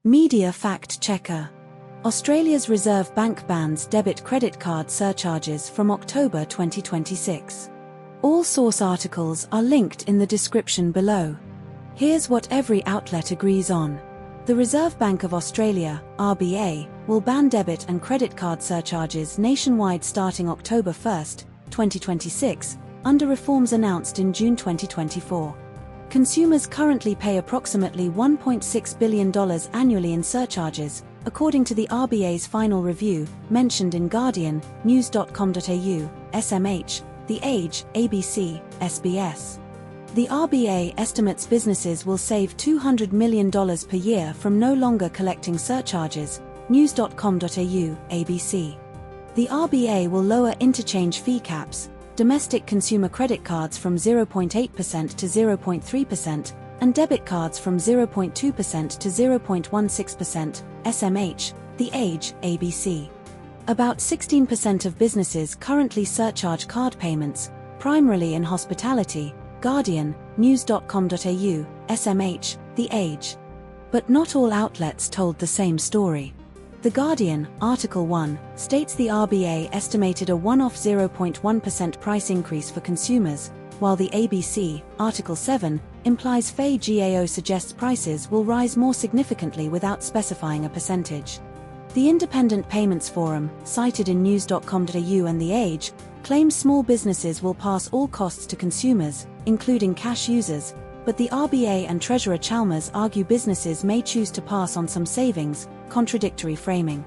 Media fact checker. Australia's Reserve Bank bans debit credit card surcharges from October 2026. All source articles are linked in the description below. Here's what every outlet agrees on. The Reserve Bank of Australia, RBA, will ban debit and credit card surcharges nationwide starting October 1, 2026, under reforms announced in June 2024. Consumers currently pay approximately $1.6 billion annually in surcharges, according to the RBA's final review, mentioned in Guardian, News.com.au, SMH, The Age, ABC, SBS. The RBA estimates businesses will save $200 million per year from no longer collecting surcharges, News.com.au, ABC. The RBA will lower interchange fee caps, domestic consumer credit cards from 0.8% to 0.3%, and debit cards from 0.2% to 0.16%, SMH, The Age, ABC. About 16% of businesses currently surcharge card payments, primarily in hospitality, Guardian, News.com.au, SMH, The Age. But not all outlets told the same story. The Guardian, Article 1, states the RBA estimated a one-off 0.1% price increase for consumers, while the ABC, Article 7, implies FAI-GAO suggests prices will rise more significantly without specifying a percentage. The Independent Payments Forum, cited in News.com.au and The Age, claims small businesses will pass all costs to consumers, including cash users, but the RBA and Treasurer Chalmers argue businesses may choose to pass on some savings, contradictory framing.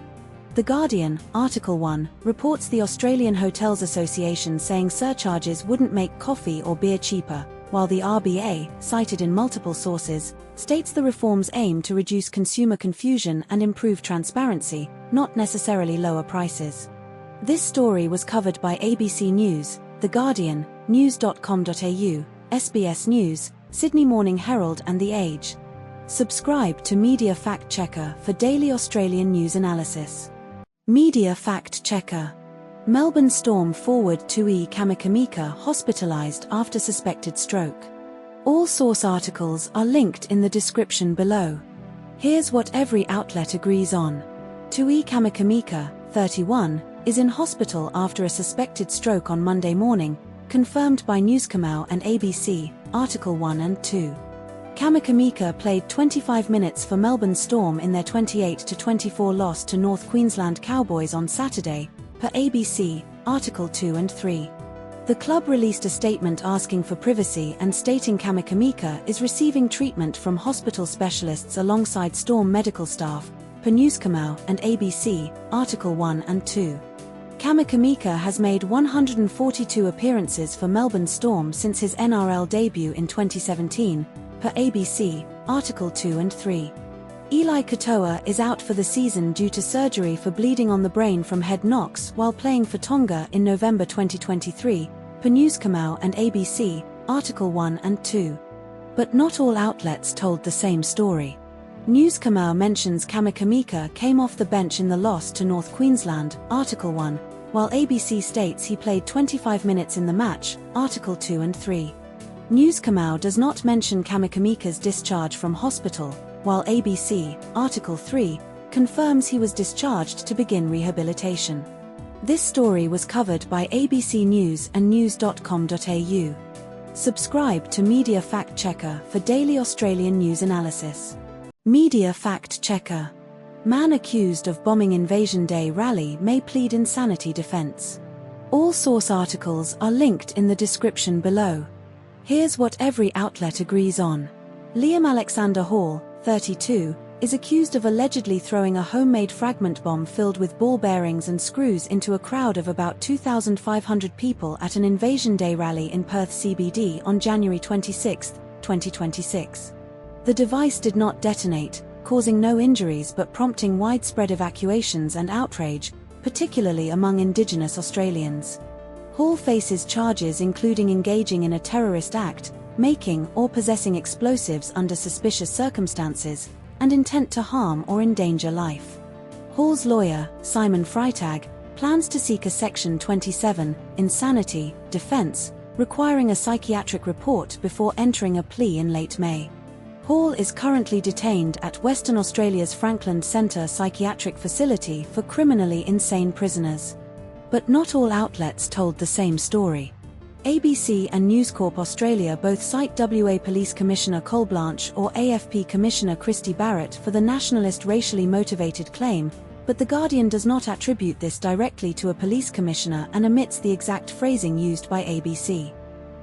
The Guardian, Article 1, reports the Australian Hotels Association saying surcharges wouldn't make coffee or beer cheaper, while the RBA, cited in multiple sources, states the reforms aim to reduce consumer confusion and improve transparency, not necessarily lower prices. This story was covered by ABC News, The Guardian, News.com.au, SBS News, Sydney Morning Herald and The Age. Subscribe to Media Fact Checker for daily Australian news analysis. Media Fact Checker. Melbourne Storm forward Tui Kamikamica hospitalized after suspected stroke. All source articles are linked in the description below. Here's what every outlet agrees on. Tui Kamikamica, 31, is in hospital after a suspected stroke on Monday morning, confirmed by Newscomau and ABC, Article 1 and 2. Kamikamica played 25 minutes for Melbourne Storm in their 28-24 loss to North Queensland Cowboys on Saturday, per ABC, Article 2 and 3. The club released a statement asking for privacy and stating Kamikamica is receiving treatment from hospital specialists alongside Storm medical staff, per Newscomau and ABC, Article 1 and 2. Kamikamica has made 142 appearances for Melbourne Storm since his NRL debut in 2017, per ABC, Article 2 and 3. Eli Katoa is out for the season due to surgery for bleeding on the brain from head knocks while playing for Tonga in November 2023, per Newscomau and ABC, Article 1 and 2. But not all outlets told the same story. Newscomau mentions Kamikamica came off the bench in the loss to North Queensland, Article 1, while ABC states he played 25 minutes in the match, Article 2 and 3. Newscomau does not mention Kamikamica's discharge from hospital, while ABC, Article 3, confirms he was discharged to begin rehabilitation. This story was covered by ABC News and News.com.au. Subscribe to Media Fact Checker for daily Australian news analysis. Media Fact Checker. Man accused of bombing Invasion Day rally may plead insanity defense. All source articles are linked in the description below. Here's what every outlet agrees on. Liam Alexander Hall, 32, is accused of allegedly throwing a homemade fragment bomb filled with ball bearings and screws into a crowd of about 2,500 people at an Invasion Day rally in Perth CBD on January 26, 2026. The device did not detonate, causing no injuries but prompting widespread evacuations and outrage, particularly among Indigenous Australians. Hall faces charges including engaging in a terrorist act, making or possessing explosives under suspicious circumstances, and intent to harm or endanger life. Hall's lawyer, Simon Freitag, plans to seek a Section 27, insanity, defense, requiring a psychiatric report before entering a plea in late May. Hall is currently detained at Western Australia's Franklin Centre psychiatric facility for criminally insane prisoners. But not all outlets told the same story. ABC and News Corp Australia both cite WA Police Commissioner Colblanche or AFP Commissioner Christy Barrett for the nationalist racially motivated claim, but The Guardian does not attribute this directly to a police commissioner and omits the exact phrasing used by ABC.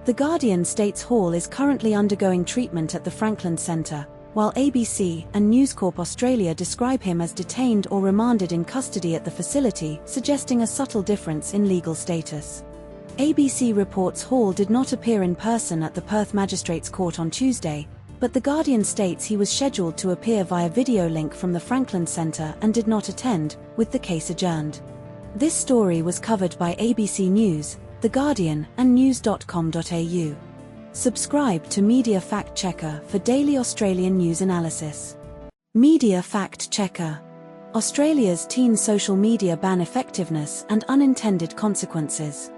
The Guardian states Hall is currently undergoing treatment at the Franklin Centre, while ABC and News Corp Australia describe him as detained or remanded in custody at the facility, suggesting a subtle difference in legal status. ABC reports Hall did not appear in person at the Perth Magistrates Court on Tuesday, but The Guardian states he was scheduled to appear via video link from the Franklin Centre and did not attend, with the case adjourned. This story was covered by ABC News, The Guardian, and news.com.au. Subscribe to Media Fact Checker for daily Australian news analysis. Media Fact Checker. Australia's teen social media ban effectiveness and unintended consequences.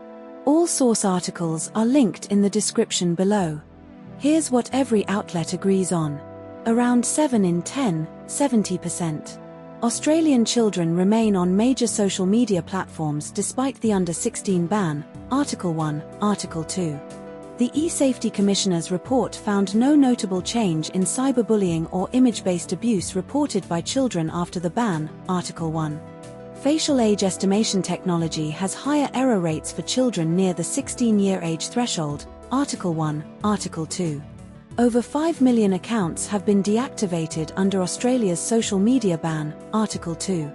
All source articles are linked in the description below. Here's what every outlet agrees on. Around 7 in 10, 70%. Australian children remain on major social media platforms despite the under-16 ban, Article 1, Article 2. The eSafety Commissioner's report found no notable change in cyberbullying or image-based abuse reported by children after the ban, Article 1. Facial age estimation technology has higher error rates for children near the 16-year age threshold, Article 1, Article 2. Over 5 million accounts have been deactivated under Australia's social media ban, Article 2.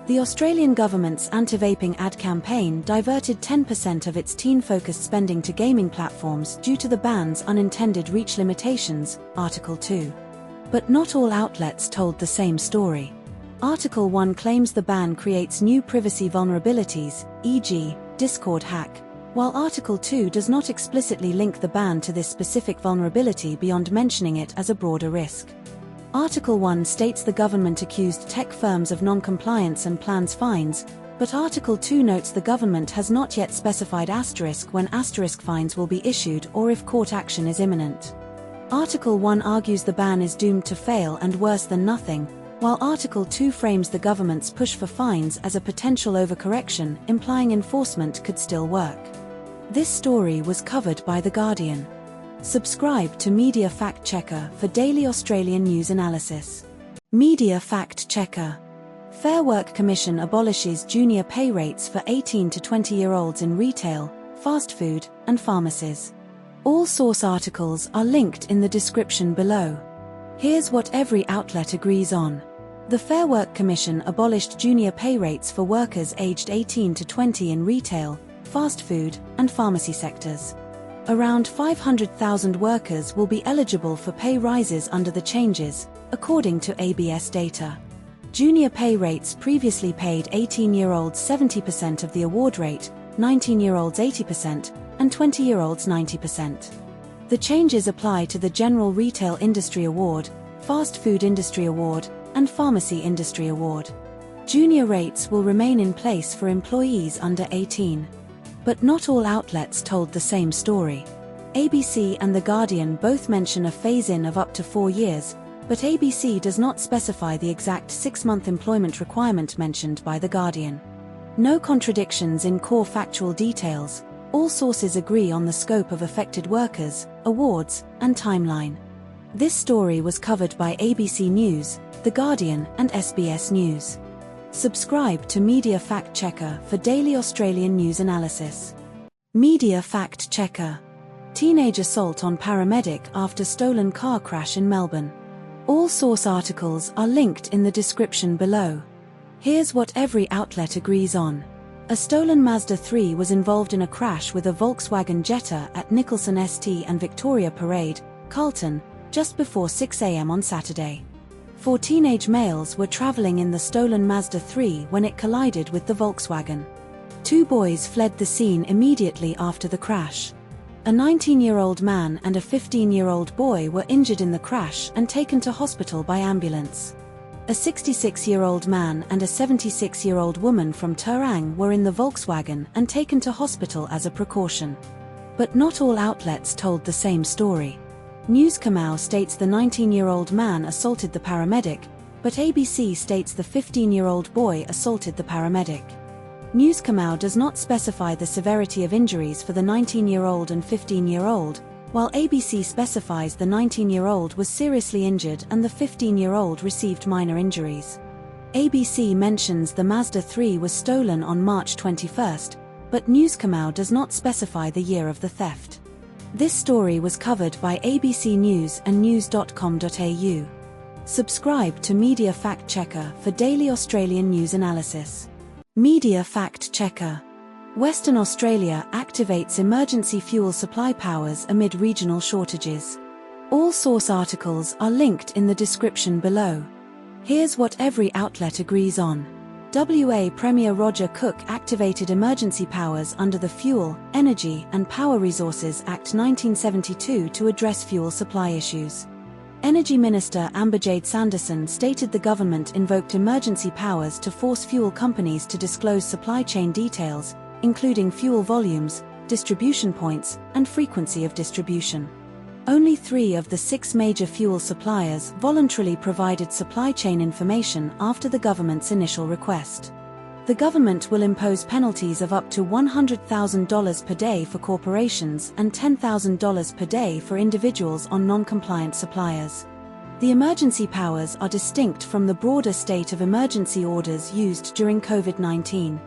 The Australian government's anti-vaping ad campaign diverted 10% of its teen-focused spending to gaming platforms due to the ban's unintended reach limitations, Article 2. But not all outlets told the same story. Article 1 claims the ban creates new privacy vulnerabilities, e.g., Discord hack, while Article 2 does not explicitly link the ban to this specific vulnerability beyond mentioning it as a broader risk. Article 1 states the government accused tech firms of non-compliance and plans fines, but Article 2 notes the government has not yet specified when fines will be issued or if court action is imminent. Article 1 argues the ban is doomed to fail and worse than nothing, while Article 2 frames the government's push for fines as a potential overcorrection, implying enforcement could still work. This story was covered by The Guardian. Subscribe to Media Fact Checker for daily Australian news analysis. Media Fact Checker. Fair Work Commission abolishes junior pay rates for 18 to 20-year-olds in retail, fast food, and pharmacies. All source articles are linked in the description below. Here's what every outlet agrees on. The Fair Work Commission abolished junior pay rates for workers aged 18 to 20 in retail, fast food, and pharmacy sectors. Around 500,000 workers will be eligible for pay rises under the changes, according to ABS data. Junior pay rates previously paid 18-year-olds 70% of the award rate, 19-year-olds 80%, and 20-year-olds 90%. The changes apply to the General Retail Industry Award, Fast Food Industry Award, and Pharmacy Industry Award. Junior rates will remain in place for employees under 18. But not all outlets told the same story. ABC and The Guardian both mention a phase-in of up to 4 years, but ABC does not specify the exact 6-month employment requirement mentioned by The Guardian. No contradictions in core factual details. All sources agree on the scope of affected workers, awards, and timeline. This story was covered by ABC News, The Guardian, and SBS News. Subscribe to Media Fact Checker for daily Australian news analysis. Media Fact Checker. Teenage assault on paramedic after stolen car crash in Melbourne. All source articles are linked in the description below. Here's what every outlet agrees on. A stolen Mazda 3 was involved in a crash with a Volkswagen Jetta at Nicholson St and Victoria Parade, Carlton, just before 6 a.m. on Saturday. 4 teenage males were traveling in the stolen Mazda 3 when it collided with the Volkswagen. 2 boys fled the scene immediately after the crash. A 19-year-old man and a 15-year-old boy were injured in the crash and taken to hospital by ambulance. A 66-year-old man and a 76-year-old woman from Terang were in the Volkswagen and taken to hospital as a precaution. But not all outlets told the same story. News Kamau states the 19-year-old man assaulted the paramedic, but ABC states the 15-year-old boy assaulted the paramedic. News Kamau does not specify the severity of injuries for the 19-year-old and 15-year-old, while ABC specifies the 19-year-old was seriously injured and the 15-year-old received minor injuries. ABC mentions the Mazda 3 was stolen on March 21, but News Kamau does not specify the year of the theft. This story was covered by ABC News and news.com.au. Subscribe to Media Fact Checker for daily Australian news analysis. Media Fact Checker. Western Australia activates emergency fuel supply powers amid regional shortages. All source articles are linked in the description below. Here's what every outlet agrees on. WA Premier Roger Cook activated emergency powers under the Fuel, Energy and Power Resources Act 1972 to address fuel supply issues. Energy Minister Amberjade Sanderson stated the government invoked emergency powers to force fuel companies to disclose supply chain details, including fuel volumes, distribution points, and frequency of distribution. Only 3 of the 6 major fuel suppliers voluntarily provided supply chain information after the government's initial request. The government will impose penalties of up to $100,000 per day for corporations and $10,000 per day for individuals on non-compliant suppliers. The emergency powers are distinct from the broader state of emergency orders used during COVID-19.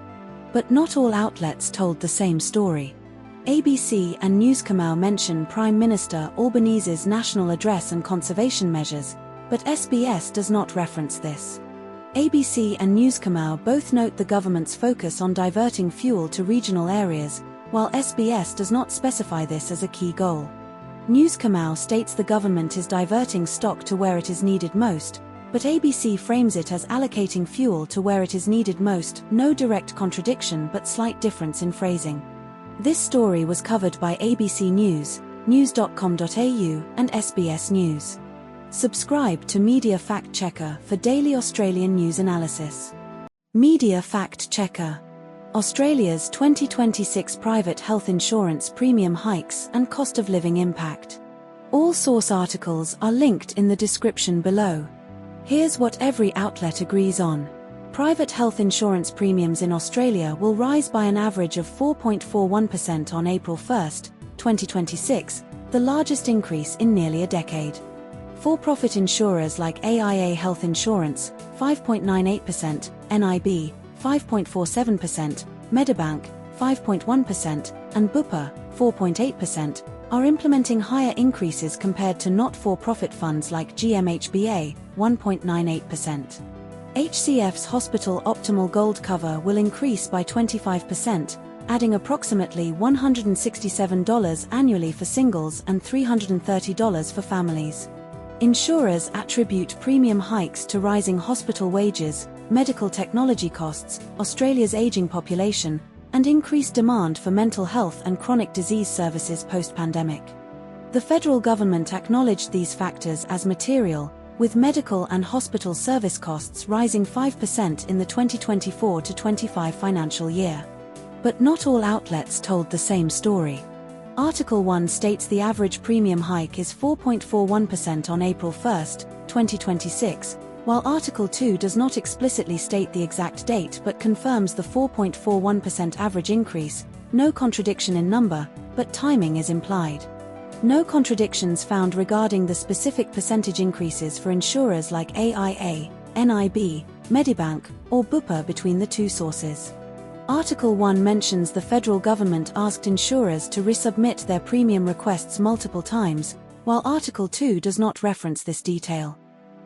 But not all outlets told the same story. ABC and News Kamau mention Prime Minister Albanese's national address and conservation measures, but SBS does not reference this. ABC and News Kamau both note the government's focus on diverting fuel to regional areas, while SBS does not specify this as a key goal. News Kamau states the government is diverting stock to where it is needed most, but ABC frames it as allocating fuel to where it is needed most. No direct contradiction but slight difference in phrasing. This story was covered by ABC News, news.com.au and SBS News. Subscribe to Media Fact Checker for daily Australian news analysis. Media Fact Checker. Australia's 2026 private health insurance premium hikes and cost of living impact. All source articles are linked in the description below. Here's what every outlet agrees on. Private health insurance premiums in Australia will rise by an average of 4.41% on April 1, 2026, the largest increase in nearly a decade. For-profit insurers like AIA Health Insurance, 5.98%, NIB, 5.47%, Medibank, 5.1%, and Bupa, 4.8%, are implementing higher increases compared to not-for-profit funds like GMHBA, 1.98%. HCF's Hospital Optimal Gold cover will increase by 25%, adding approximately $167 annually for singles and $330 for families. Insurers attribute premium hikes to rising hospital wages, medical technology costs, Australia's aging population, and increased demand for mental health and chronic disease services post-pandemic. The federal government acknowledged these factors as material, with medical and hospital service costs rising 5% in the 2024-25 financial year. But not all outlets told the same story. Article 1 states the average premium hike is 4.41% on April 1, 2026, while Article 2 does not explicitly state the exact date but confirms the 4.41% average increase. No contradiction in number, but timing is implied. No contradictions found regarding the specific percentage increases for insurers like AIA, NIB, Medibank, or Bupa between the two sources. Article 1 mentions the federal government asked insurers to resubmit their premium requests multiple times, while Article 2 does not reference this detail.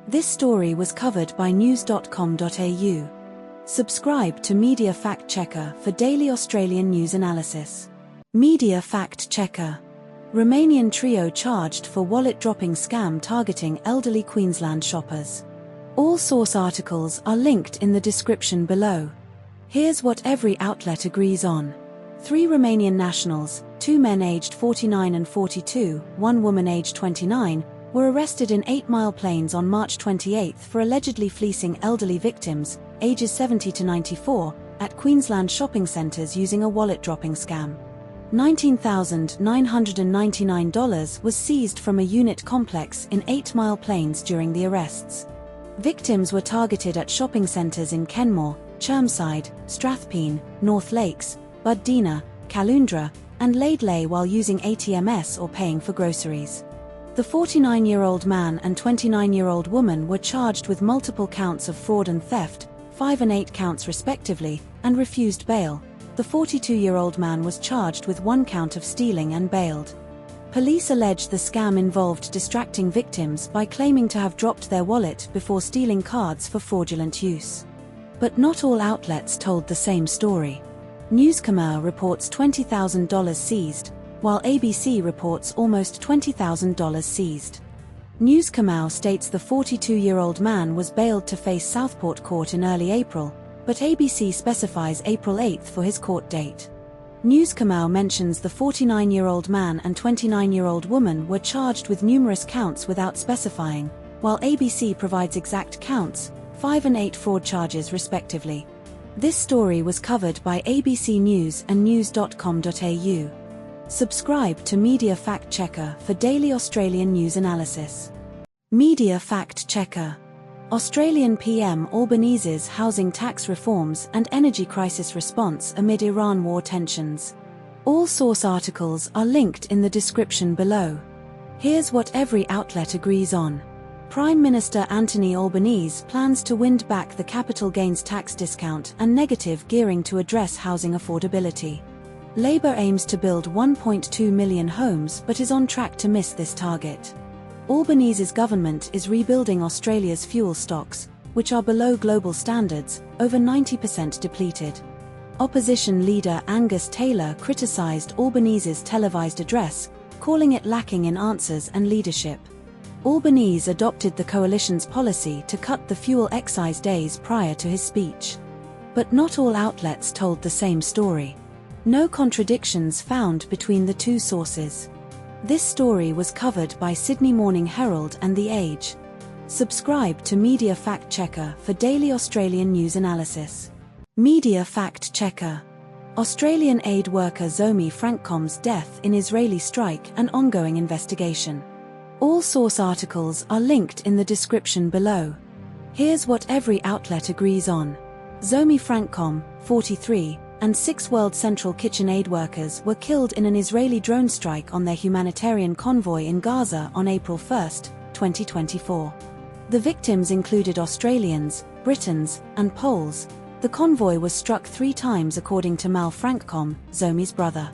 This story was covered by news.com.au. Subscribe to Media Fact Checker for daily Australian news analysis. Media Fact Checker. Romanian trio charged for wallet-dropping scam targeting elderly Queensland shoppers. All source articles are linked in the description below. Here's what every outlet agrees on. 3 Romanian nationals, 2 men aged 49 and 42, 1 woman aged 29, were arrested in 8 Mile Plains on March 28 for allegedly fleecing elderly victims, ages 70 to 94, at Queensland shopping centres using a wallet-dropping scam. $19,999 was seized from a unit complex in 8 Mile Plains during the arrests. Victims were targeted at shopping centres in Kenmore, Chermside, Strathpine, North Lakes, Buddina, Caloundra, and Laidley while using ATMs or paying for groceries. The 49-year-old man and 29-year-old woman were charged with multiple counts of fraud and theft, 5 and 8 counts respectively, and refused bail. The 42-year-old man was charged with 1 count of stealing and bailed. Police allege the scam involved distracting victims by claiming to have dropped their wallet before stealing cards for fraudulent use. But not all outlets told the same story. Newscomer reports $20,000 seized, while ABC reports almost $20,000 seized. Newscomer states the 42-year-old man was bailed to face Southport Court in early April, but ABC specifies April 8 for his court date. Newscomer mentions the 49-year-old man and 29-year-old woman were charged with numerous counts without specifying, while ABC provides exact counts, 5 and 8 fraud charges respectively. This story was covered by ABC News and news.com.au. Subscribe to Media Fact Checker for daily Australian news analysis. Media Fact Checker. Australian PM Albanese's housing tax reforms and energy crisis response amid Iran war tensions. All source articles are linked in the description below. Here's what every outlet agrees on. Prime Minister Anthony Albanese plans to wind back the capital gains tax discount and negative gearing to address housing affordability. Labor aims to build 1.2 million homes but is on track to miss this target. Albanese's government is rebuilding Australia's fuel stocks, which are below global standards, over 90% depleted. Opposition leader Angus Taylor criticised Albanese's televised address, calling it lacking in answers and leadership. Albanese adopted the coalition's policy to cut the fuel excise days prior to his speech. But not all outlets told the same story. No contradictions found between the two sources. This story was covered by Sydney Morning Herald and The Age. Subscribe to Media Fact Checker for daily Australian news analysis. Media Fact Checker. Australian aid worker Zomi Frankcom's death in Israeli strike and ongoing investigation. All source articles are linked in the description below. Here's what every outlet agrees on. Zomi Frankcom, 43, and 6 World Central Kitchen aid workers were killed in an Israeli drone strike on their humanitarian convoy in Gaza on April 1, 2024. The victims included Australians, Britons, and Poles. The convoy was struck 3 times according to Mal Frankcom, Zomi's brother.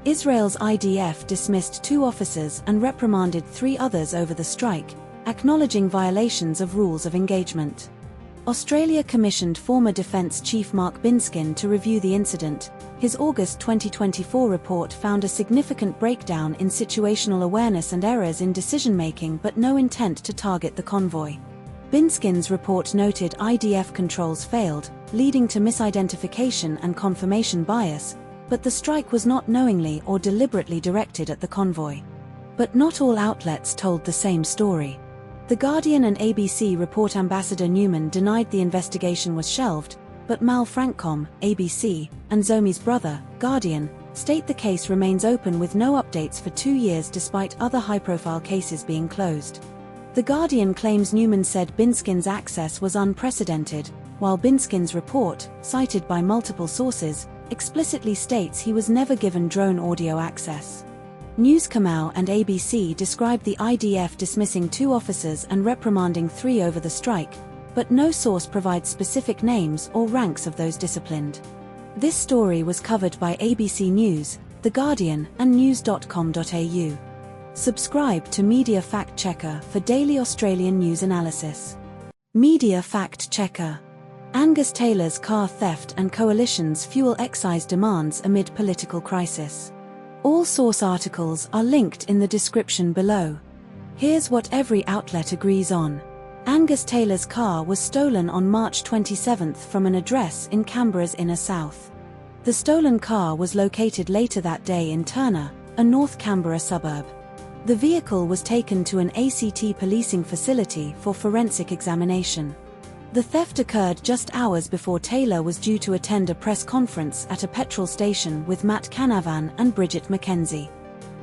Israel's IDF dismissed 2 officers and reprimanded 3 others over the strike, acknowledging violations of rules of engagement. Australia commissioned former Defence Chief Mark Binskin to review the incident. His August 2024 report found a significant breakdown in situational awareness and errors in decision-making but no intent to target the convoy. Binskin's report noted IDF controls failed, leading to misidentification and confirmation bias, but the strike was not knowingly or deliberately directed at the convoy. But not all outlets told the same story. The Guardian and ABC report Ambassador Newman denied the investigation was shelved, but Mal Frankcom, ABC, and Zomi's brother, Guardian, state the case remains open with no updates for 2 years despite other high-profile cases being closed. The Guardian claims Newman said Binskin's access was unprecedented, while Binskin's report, cited by multiple sources, explicitly states he was never given drone audio access. Newscomer and ABC described the IDF dismissing 2 officers and reprimanding 3 over the strike, but no source provides specific names or ranks of those disciplined. This story was covered by ABC News, The Guardian, and news.com.au. Subscribe to Media Fact Checker for daily Australian news analysis. Media Fact Checker. Angus Taylor's car theft and coalition's fuel excise demands amid political crisis. All source articles are linked in the description below. Here's what every outlet agrees on. Angus Taylor's car was stolen on March 27 from an address in Canberra's inner south. The stolen car was located later that day in Turner, a North Canberra suburb. The vehicle was taken to an ACT policing facility for forensic examination. The theft occurred just hours before Taylor was due to attend a press conference at a petrol station with Matt Canavan and Bridget McKenzie.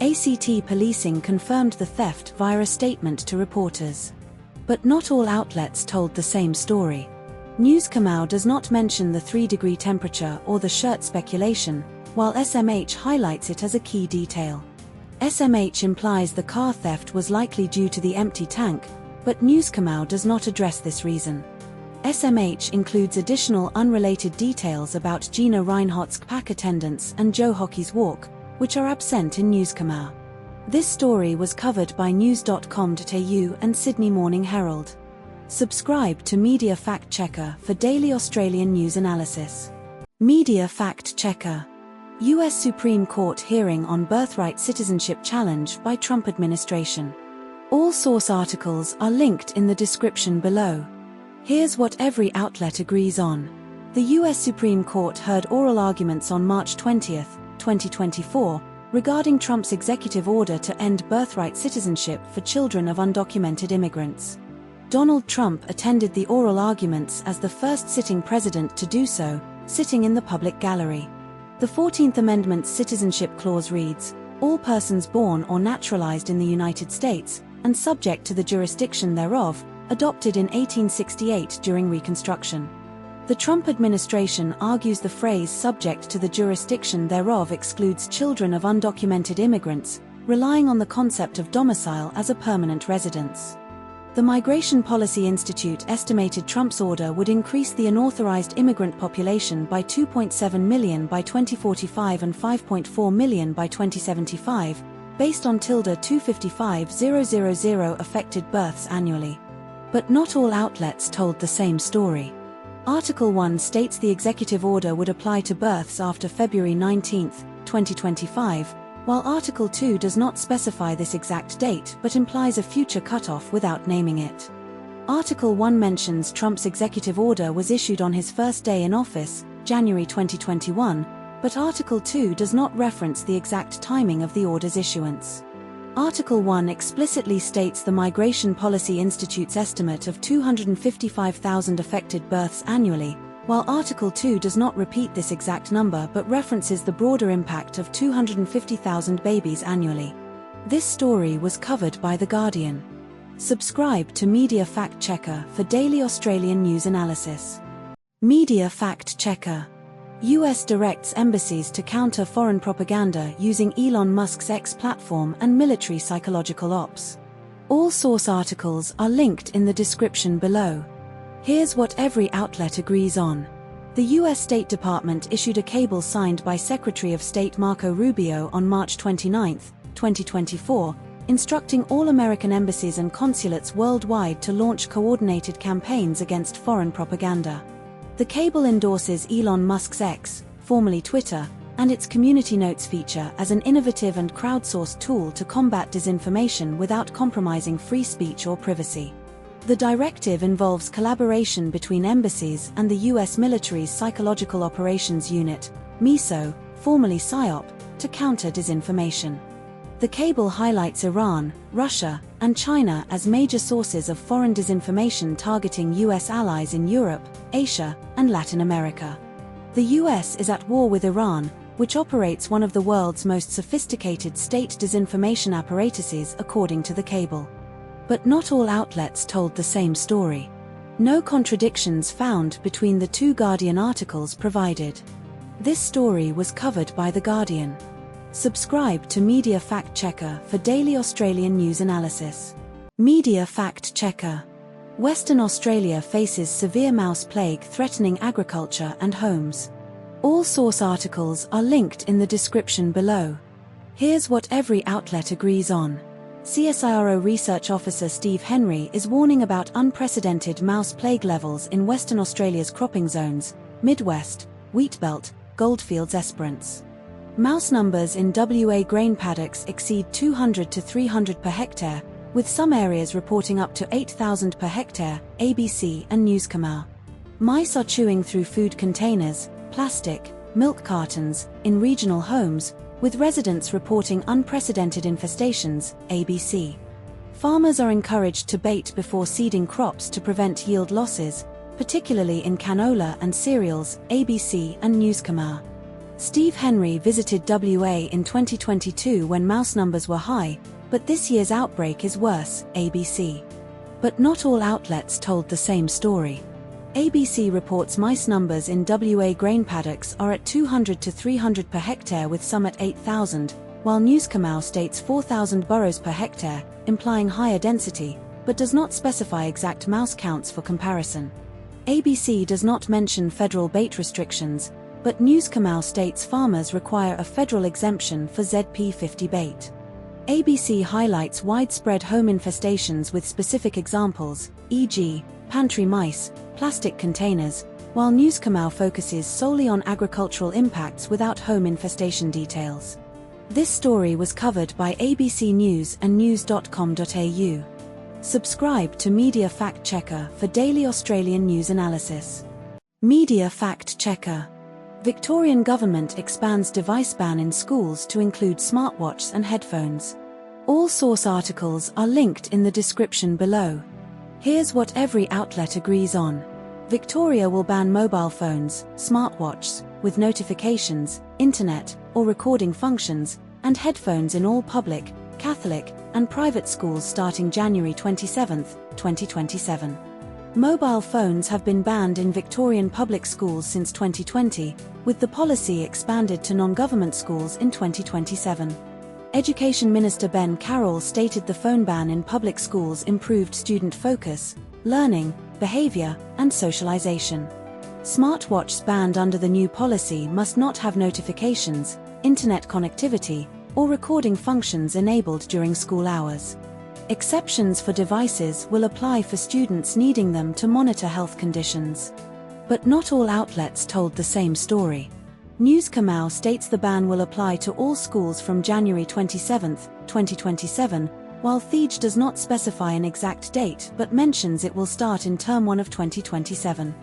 ACT policing confirmed the theft via a statement to reporters. But not all outlets told the same story. News Kamau does not mention the 3-degree temperature or the shirt speculation, while SMH highlights it as a key detail. SMH implies the car theft was likely due to the empty tank, but News Kamau does not address this reason. SMH includes additional unrelated details about Gina Reinhardt's pack attendance and Joe Hockey's walk, which are absent in News Kamau. This story was covered by news.com.au and Sydney Morning Herald. Subscribe to Media Fact Checker for daily Australian news analysis. Media Fact Checker. US Supreme Court hearing on birthright citizenship challenge by Trump administration. All source articles are linked in the description below. Here's what every outlet agrees on. The US Supreme Court heard oral arguments on March 20, 2024, regarding Trump's executive order to end birthright citizenship for children of undocumented immigrants. Donald Trump attended the oral arguments as the first sitting president to do so, sitting in the public gallery. The 14th Amendment's citizenship clause reads, "All persons born or naturalized in the United States, and subject to the jurisdiction thereof," adopted in 1868 during Reconstruction. The Trump administration argues the phrase "subject to the jurisdiction thereof" excludes children of undocumented immigrants, relying on the concept of domicile as a permanent residence. The Migration Policy Institute estimated Trump's order would increase the unauthorized immigrant population by 2.7 million by 2045 and 5.4 million by 2075, based on tilde 255,000 affected births annually. But not all outlets told the same story. Article 1 states the executive order would apply to births after February 19, 2025, while Article 2 does not specify this exact date but implies a future cutoff without naming it. Article 1 mentions Trump's executive order was issued on his first day in office, January 2021, but Article 2 does not reference the exact timing of the order's issuance. Article 1 explicitly states the Migration Policy Institute's estimate of 255,000 affected births annually, while Article 2 does not repeat this exact number but references the broader impact of 250,000 babies annually. This story was covered by The Guardian. Subscribe to Media Fact Checker for daily Australian news analysis. Media Fact Checker. US directs embassies to counter foreign propaganda using Elon Musk's X platform and military psychological ops. All source articles are linked in the description below. Here's what every outlet agrees on. The US State Department issued a cable signed by Secretary of State Marco Rubio on March 29, 2024, instructing all American embassies and consulates worldwide to launch coordinated campaigns against foreign propaganda. The cable endorses Elon Musk's X, formerly Twitter, and its Community Notes feature as an innovative and crowdsourced tool to combat disinformation without compromising free speech or privacy. The directive involves collaboration between embassies and the US military's Psychological Operations Unit, MISO, formerly PSYOP, to counter disinformation. The cable highlights Iran, Russia, and China as major sources of foreign disinformation targeting US allies in Europe, Asia, and Latin America. The US is at war with Iran, which operates one of the world's most sophisticated state disinformation apparatuses according to the cable. But not all outlets told the same story. No contradictions found between the two Guardian articles provided. This story was covered by The Guardian. Subscribe to Media Fact Checker for daily Australian news analysis. Media Fact Checker. Western Australia faces severe mouse plague threatening agriculture and homes. All source articles are linked in the description below. Here's what every outlet agrees on. CSIRO Research Officer Steve Henry is warning about unprecedented mouse plague levels in Western Australia's cropping zones, Midwest, Wheatbelt, Goldfields Esperance. Mouse numbers in WA grain paddocks exceed 200 to 300 per hectare, with some areas reporting up to 8,000 per hectare, ABC and News Kamau. Mice are chewing through food containers, plastic, milk cartons, in regional homes, with residents reporting unprecedented infestations, ABC. Farmers are encouraged to bait before seeding crops to prevent yield losses, particularly in canola and cereals, ABC and Newskamau. Steve Henry visited WA in 2022 when mouse numbers were high, but this year's outbreak is worse, ABC. But not all outlets told the same story. ABC reports mice numbers in WA grain paddocks are at 200 to 300 per hectare, with some at 8,000, while Newskamau states 4,000 burrows per hectare, implying higher density, but does not specify exact mouse counts for comparison. ABC does not mention federal bait restrictions, but Newskamau states farmers require a federal exemption for ZP50 bait. ABC highlights widespread home infestations with specific examples, e.g., pantry mice, plastic containers, while Newskamau focuses solely on agricultural impacts without home infestation details. This story was covered by ABC News and news.com.au. Subscribe to Media Fact Checker for daily Australian news analysis. Media Fact Checker. Victorian government expands device ban in schools to include smartwatches and headphones. All source articles are linked in the description below. Here's what every outlet agrees on. Victoria will ban mobile phones, smartwatches, with notifications, internet, or recording functions, and headphones in all public, Catholic, and private schools starting January 27, 2027. Mobile phones have been banned in Victorian public schools since 2020, with the policy expanded to non-government schools in 2027. Education Minister Ben Carroll stated the phone ban in public schools improved student focus, learning, behaviour, and socialisation. Smartwatches banned under the new policy must not have notifications, internet connectivity, or recording functions enabled during school hours. Exceptions for devices will apply for students needing them to monitor health conditions. But not all outlets told the same story. Newskamau states the ban will apply to all schools from January 27, 2027, while Theej does not specify an exact date but mentions it will start in Term 1 of 2027.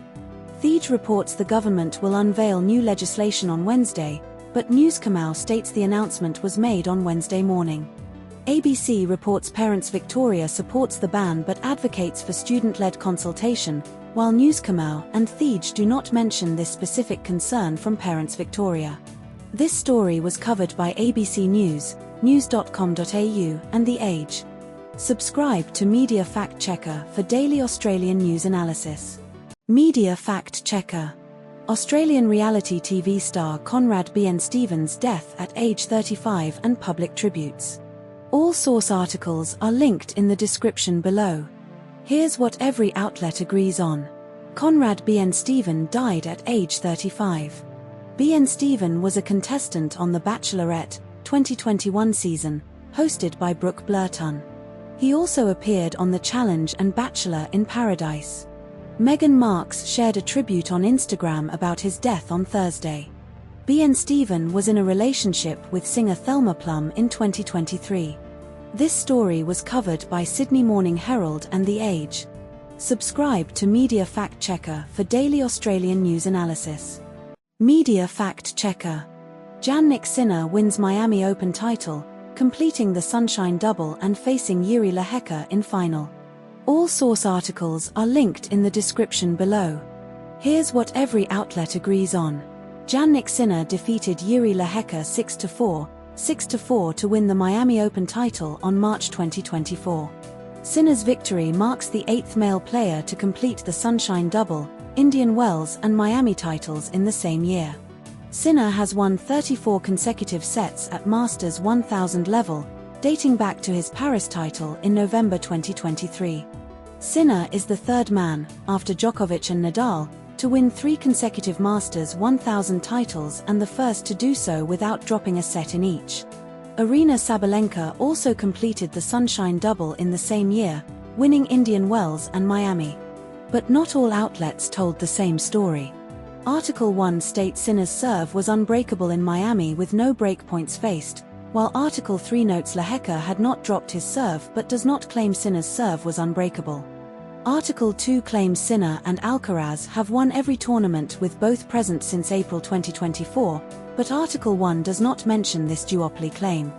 Theej reports the government will unveil new legislation on Wednesday, but Newskamau states the announcement was made on Wednesday morning. ABC reports Parents Victoria supports the ban but advocates for student-led consultation, while Newskamau and Theej do not mention this specific concern from Parents Victoria. This story was covered by ABC News, news.com.au, and The Age. Subscribe to Media Fact Checker for daily Australian news analysis. Media Fact Checker. Australian reality TV star Konrad Bien-Stephen's death at age 35 and public tributes. All source articles are linked in the description below. Here's what every outlet agrees on. Konrad Bien-Stephen died at age 35. Bien-Stephen was a contestant on The Bachelorette 2021 season, hosted by Brooke Blurton. He also appeared on The Challenge and Bachelor in Paradise. Meghan Markle shared a tribute on Instagram about his death on Thursday. Bien-Stephen was in a relationship with singer Thelma Plum in 2023. This story was covered by Sydney Morning Herald and The Age. Subscribe to Media Fact Checker for daily Australian news analysis. Media Fact Checker. Jannik Sinner wins Miami Open title, completing the Sunshine Double and facing Jiri Lehecka in final. All source articles are linked in the description below. Here's what every outlet agrees on. Jannik Sinner defeated Jiri Lehecka 6-4, 6-4 to win the Miami Open title on March 2024. Sinner's victory marks the 8th male player to complete the Sunshine Double, Indian Wells and Miami titles in the same year. Sinner has won 34 consecutive sets at Masters 1000 level, dating back to his Paris title in November 2023. Sinner is the third man, after Djokovic and Nadal, to win 3 consecutive Masters 1000 titles and the first to do so without dropping a set in each. Aryna Sabalenka also completed the Sunshine Double in the same year, winning Indian Wells and Miami. But not all outlets told the same story. Article 1 states Sinner's serve was unbreakable in Miami with no break points faced, while Article 3 notes Lehecka had not dropped his serve but does not claim Sinner's serve was unbreakable. Article 2 claims Sinner and Alcaraz have won every tournament with both present since April 2024, but Article 1 does not mention this duopoly claim.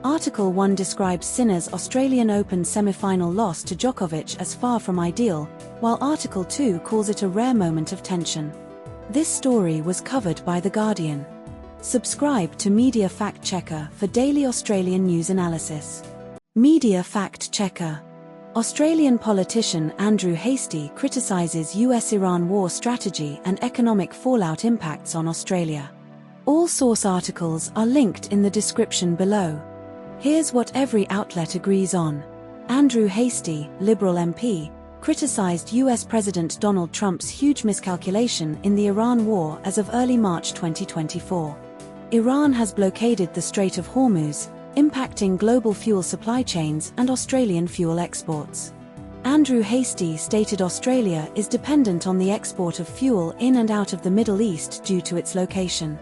Article 1 describes Sinner's Australian Open semi-final loss to Djokovic as far from ideal, while Article 2 calls it a rare moment of tension. This story was covered by The Guardian. Subscribe to Media Fact Checker for daily Australian news analysis. Media Fact Checker. Australian politician Andrew Hastie criticises US-Iran war strategy and economic fallout impacts on Australia. All source articles are linked in the description below. Here's what every outlet agrees on. Andrew Hastie, Liberal MP, criticised US President Donald Trump's huge miscalculation in the Iran war as of early March 2024. Iran has blockaded the Strait of Hormuz, impacting global fuel supply chains and Australian fuel exports. Andrew Hastie stated Australia is dependent on the export of fuel in and out of the Middle East due to its location.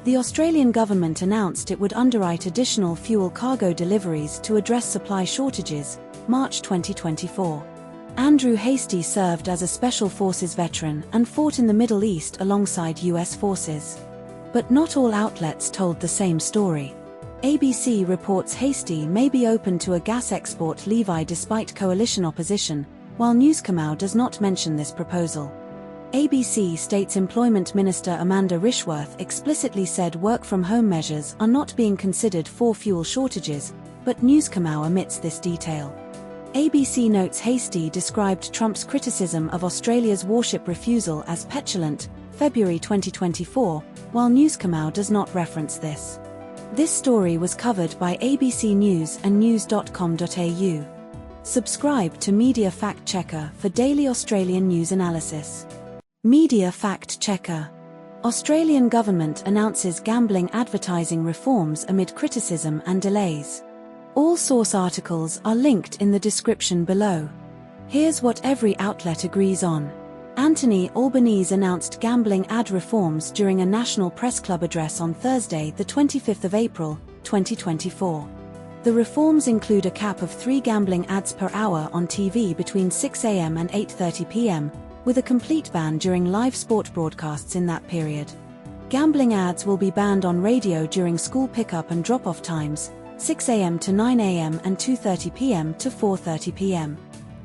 The Australian government announced it would underwrite additional fuel cargo deliveries to address supply shortages, March 2024. Andrew Hastie served as a Special Forces veteran and fought in the Middle East alongside US forces. But not all outlets told the same story. ABC reports Hastie may be open to a gas export levy despite coalition opposition, while Newscomau does not mention this proposal. ABC states Employment Minister Amanda Rishworth explicitly said work-from-home measures are not being considered for fuel shortages, but Newscomau omits this detail. ABC notes Hastie described Trump's criticism of Australia's warship refusal as petulant, February 2024, while Newscomau does not reference this. This story was covered by ABC News and news.com.au. Subscribe to Media Fact Checker for daily Australian news analysis. Media Fact Checker. Australian government announces gambling advertising reforms amid criticism and delays. All source articles are linked in the description below. Here's what every outlet agrees on. Anthony Albanese announced gambling ad reforms during a National Press Club address on Thursday, the 25th of April, 2024. The reforms include a cap of 3 gambling ads per hour on TV between 6 a.m. and 8:30 p.m., with a complete ban during live sport broadcasts in that period. Gambling ads will be banned on radio during school pickup and drop-off times, 6 a.m. to 9 a.m. and 2:30 p.m. to 4:30 p.m.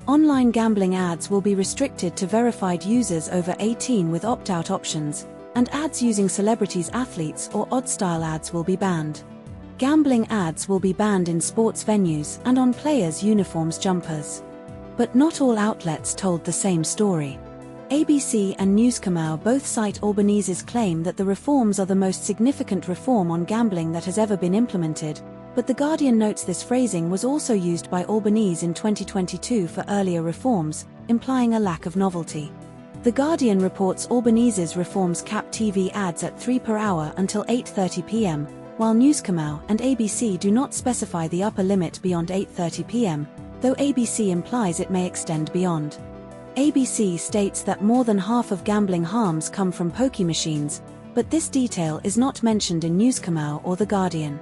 Online gambling ads will be restricted to verified users over 18 with opt-out options, and ads using celebrities, athletes or odd-style ads will be banned. Gambling ads will be banned in sports venues and on players' uniforms, jumpers. But not all outlets told the same story. ABC and Newscomau both cite Albanese's claim that the reforms are the most significant reform on gambling that has ever been implemented, but The Guardian notes this phrasing was also used by Albanese in 2022 for earlier reforms, implying a lack of novelty. The Guardian reports Albanese's reforms cap TV ads at 3 per hour until 8:30 p.m., while Newscomau and ABC do not specify the upper limit beyond 8:30 p.m., though ABC implies it may extend beyond. ABC states that more than half of gambling harms come from pokie machines, but this detail is not mentioned in Newscomau or The Guardian.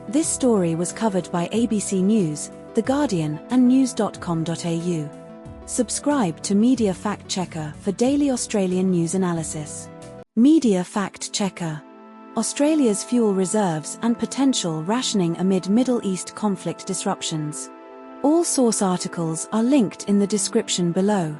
This story was covered by ABC News, The Guardian, and news.com.au. Subscribe to Media Fact Checker for daily Australian news analysis. Media Fact Checker. Australia's fuel reserves and potential rationing amid Middle East conflict disruptions. All source articles are linked in the description below.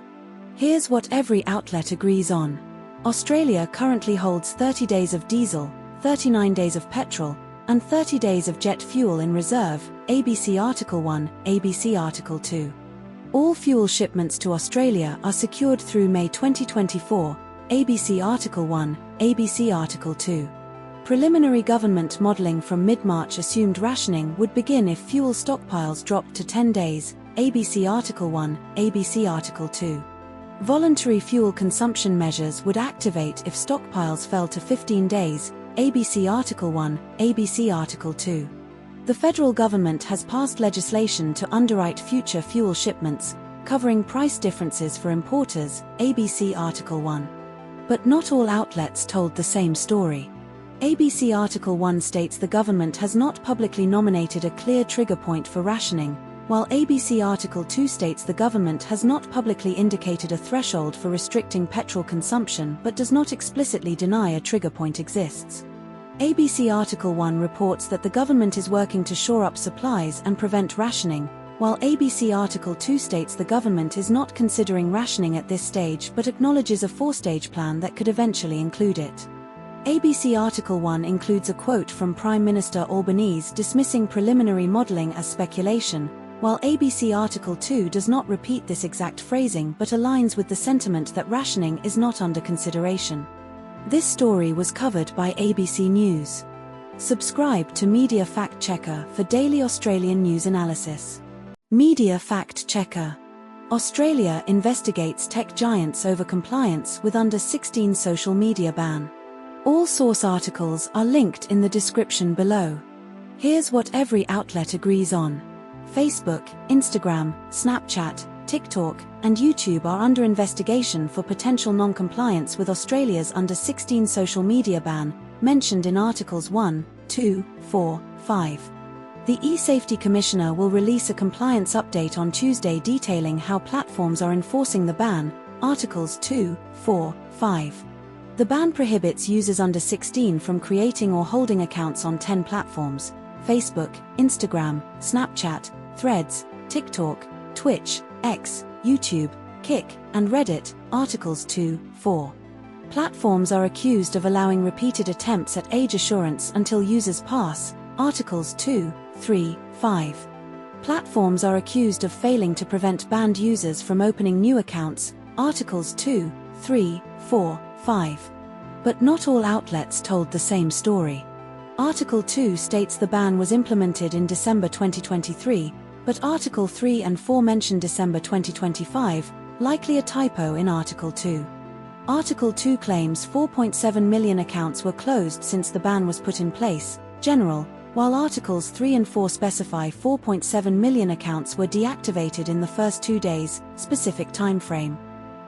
Here's what every outlet agrees on. Australia currently holds 30 days of diesel, 39 days of petrol, and 30 days of jet fuel in reserve, ABC Article 1, ABC Article 2. All fuel shipments to Australia are secured through May 2024, ABC Article 1, ABC Article 2. Preliminary government modelling from mid-March assumed rationing would begin if fuel stockpiles dropped to 10 days, ABC Article 1, ABC Article 2. Voluntary fuel consumption measures would activate if stockpiles fell to 15 days, ABC Article 1, ABC Article 2. The federal government has passed legislation to underwrite future fuel shipments, covering price differences for importers, ABC Article 1. But not all outlets told the same story. ABC Article 1 states the government has not publicly nominated a clear trigger point for rationing, while ABC Article 2 states the government has not publicly indicated a threshold for restricting petrol consumption but does not explicitly deny a trigger point exists. ABC Article 1 reports that the government is working to shore up supplies and prevent rationing, while ABC Article 2 states the government is not considering rationing at this stage but acknowledges a four-stage plan that could eventually include it. ABC Article 1 includes a quote from Prime Minister Albanese dismissing preliminary modelling as speculation, while ABC Article 2 does not repeat this exact phrasing but aligns with the sentiment that rationing is not under consideration. This story was covered by ABC News. Subscribe to Media Fact Checker for daily Australian news analysis. Media Fact Checker. Australia investigates tech giants over compliance with under 16 social media ban. All source articles are linked in the description below. Here's what every outlet agrees on. Facebook, Instagram, Snapchat, TikTok, and YouTube are under investigation for potential non-compliance with Australia's under 16 social media ban, mentioned in Articles 1, 2, 4, 5. The eSafety Commissioner will release a compliance update on Tuesday detailing how platforms are enforcing the ban, Articles 2, 4, 5. The ban prohibits users under 16 from creating or holding accounts on 10 platforms: Facebook, Instagram, Snapchat, Threads, TikTok, Twitch, X, YouTube, Kik, and Reddit, Articles 2, 4. Platforms are accused of allowing repeated attempts at age assurance until users pass, Articles 2, 3, 5. Platforms are accused of failing to prevent banned users from opening new accounts, Articles 2, 3, 4, 5. But not all outlets told the same story. Article 2 states the ban was implemented in December 2023, but Article 3 and 4 mention December 2025, likely a typo in Article 2. Article 2 claims 4.7 million accounts were closed since the ban was put in place, general, while Articles 3 and 4 specify 4.7 million accounts were deactivated in the first 2 days, specific timeframe.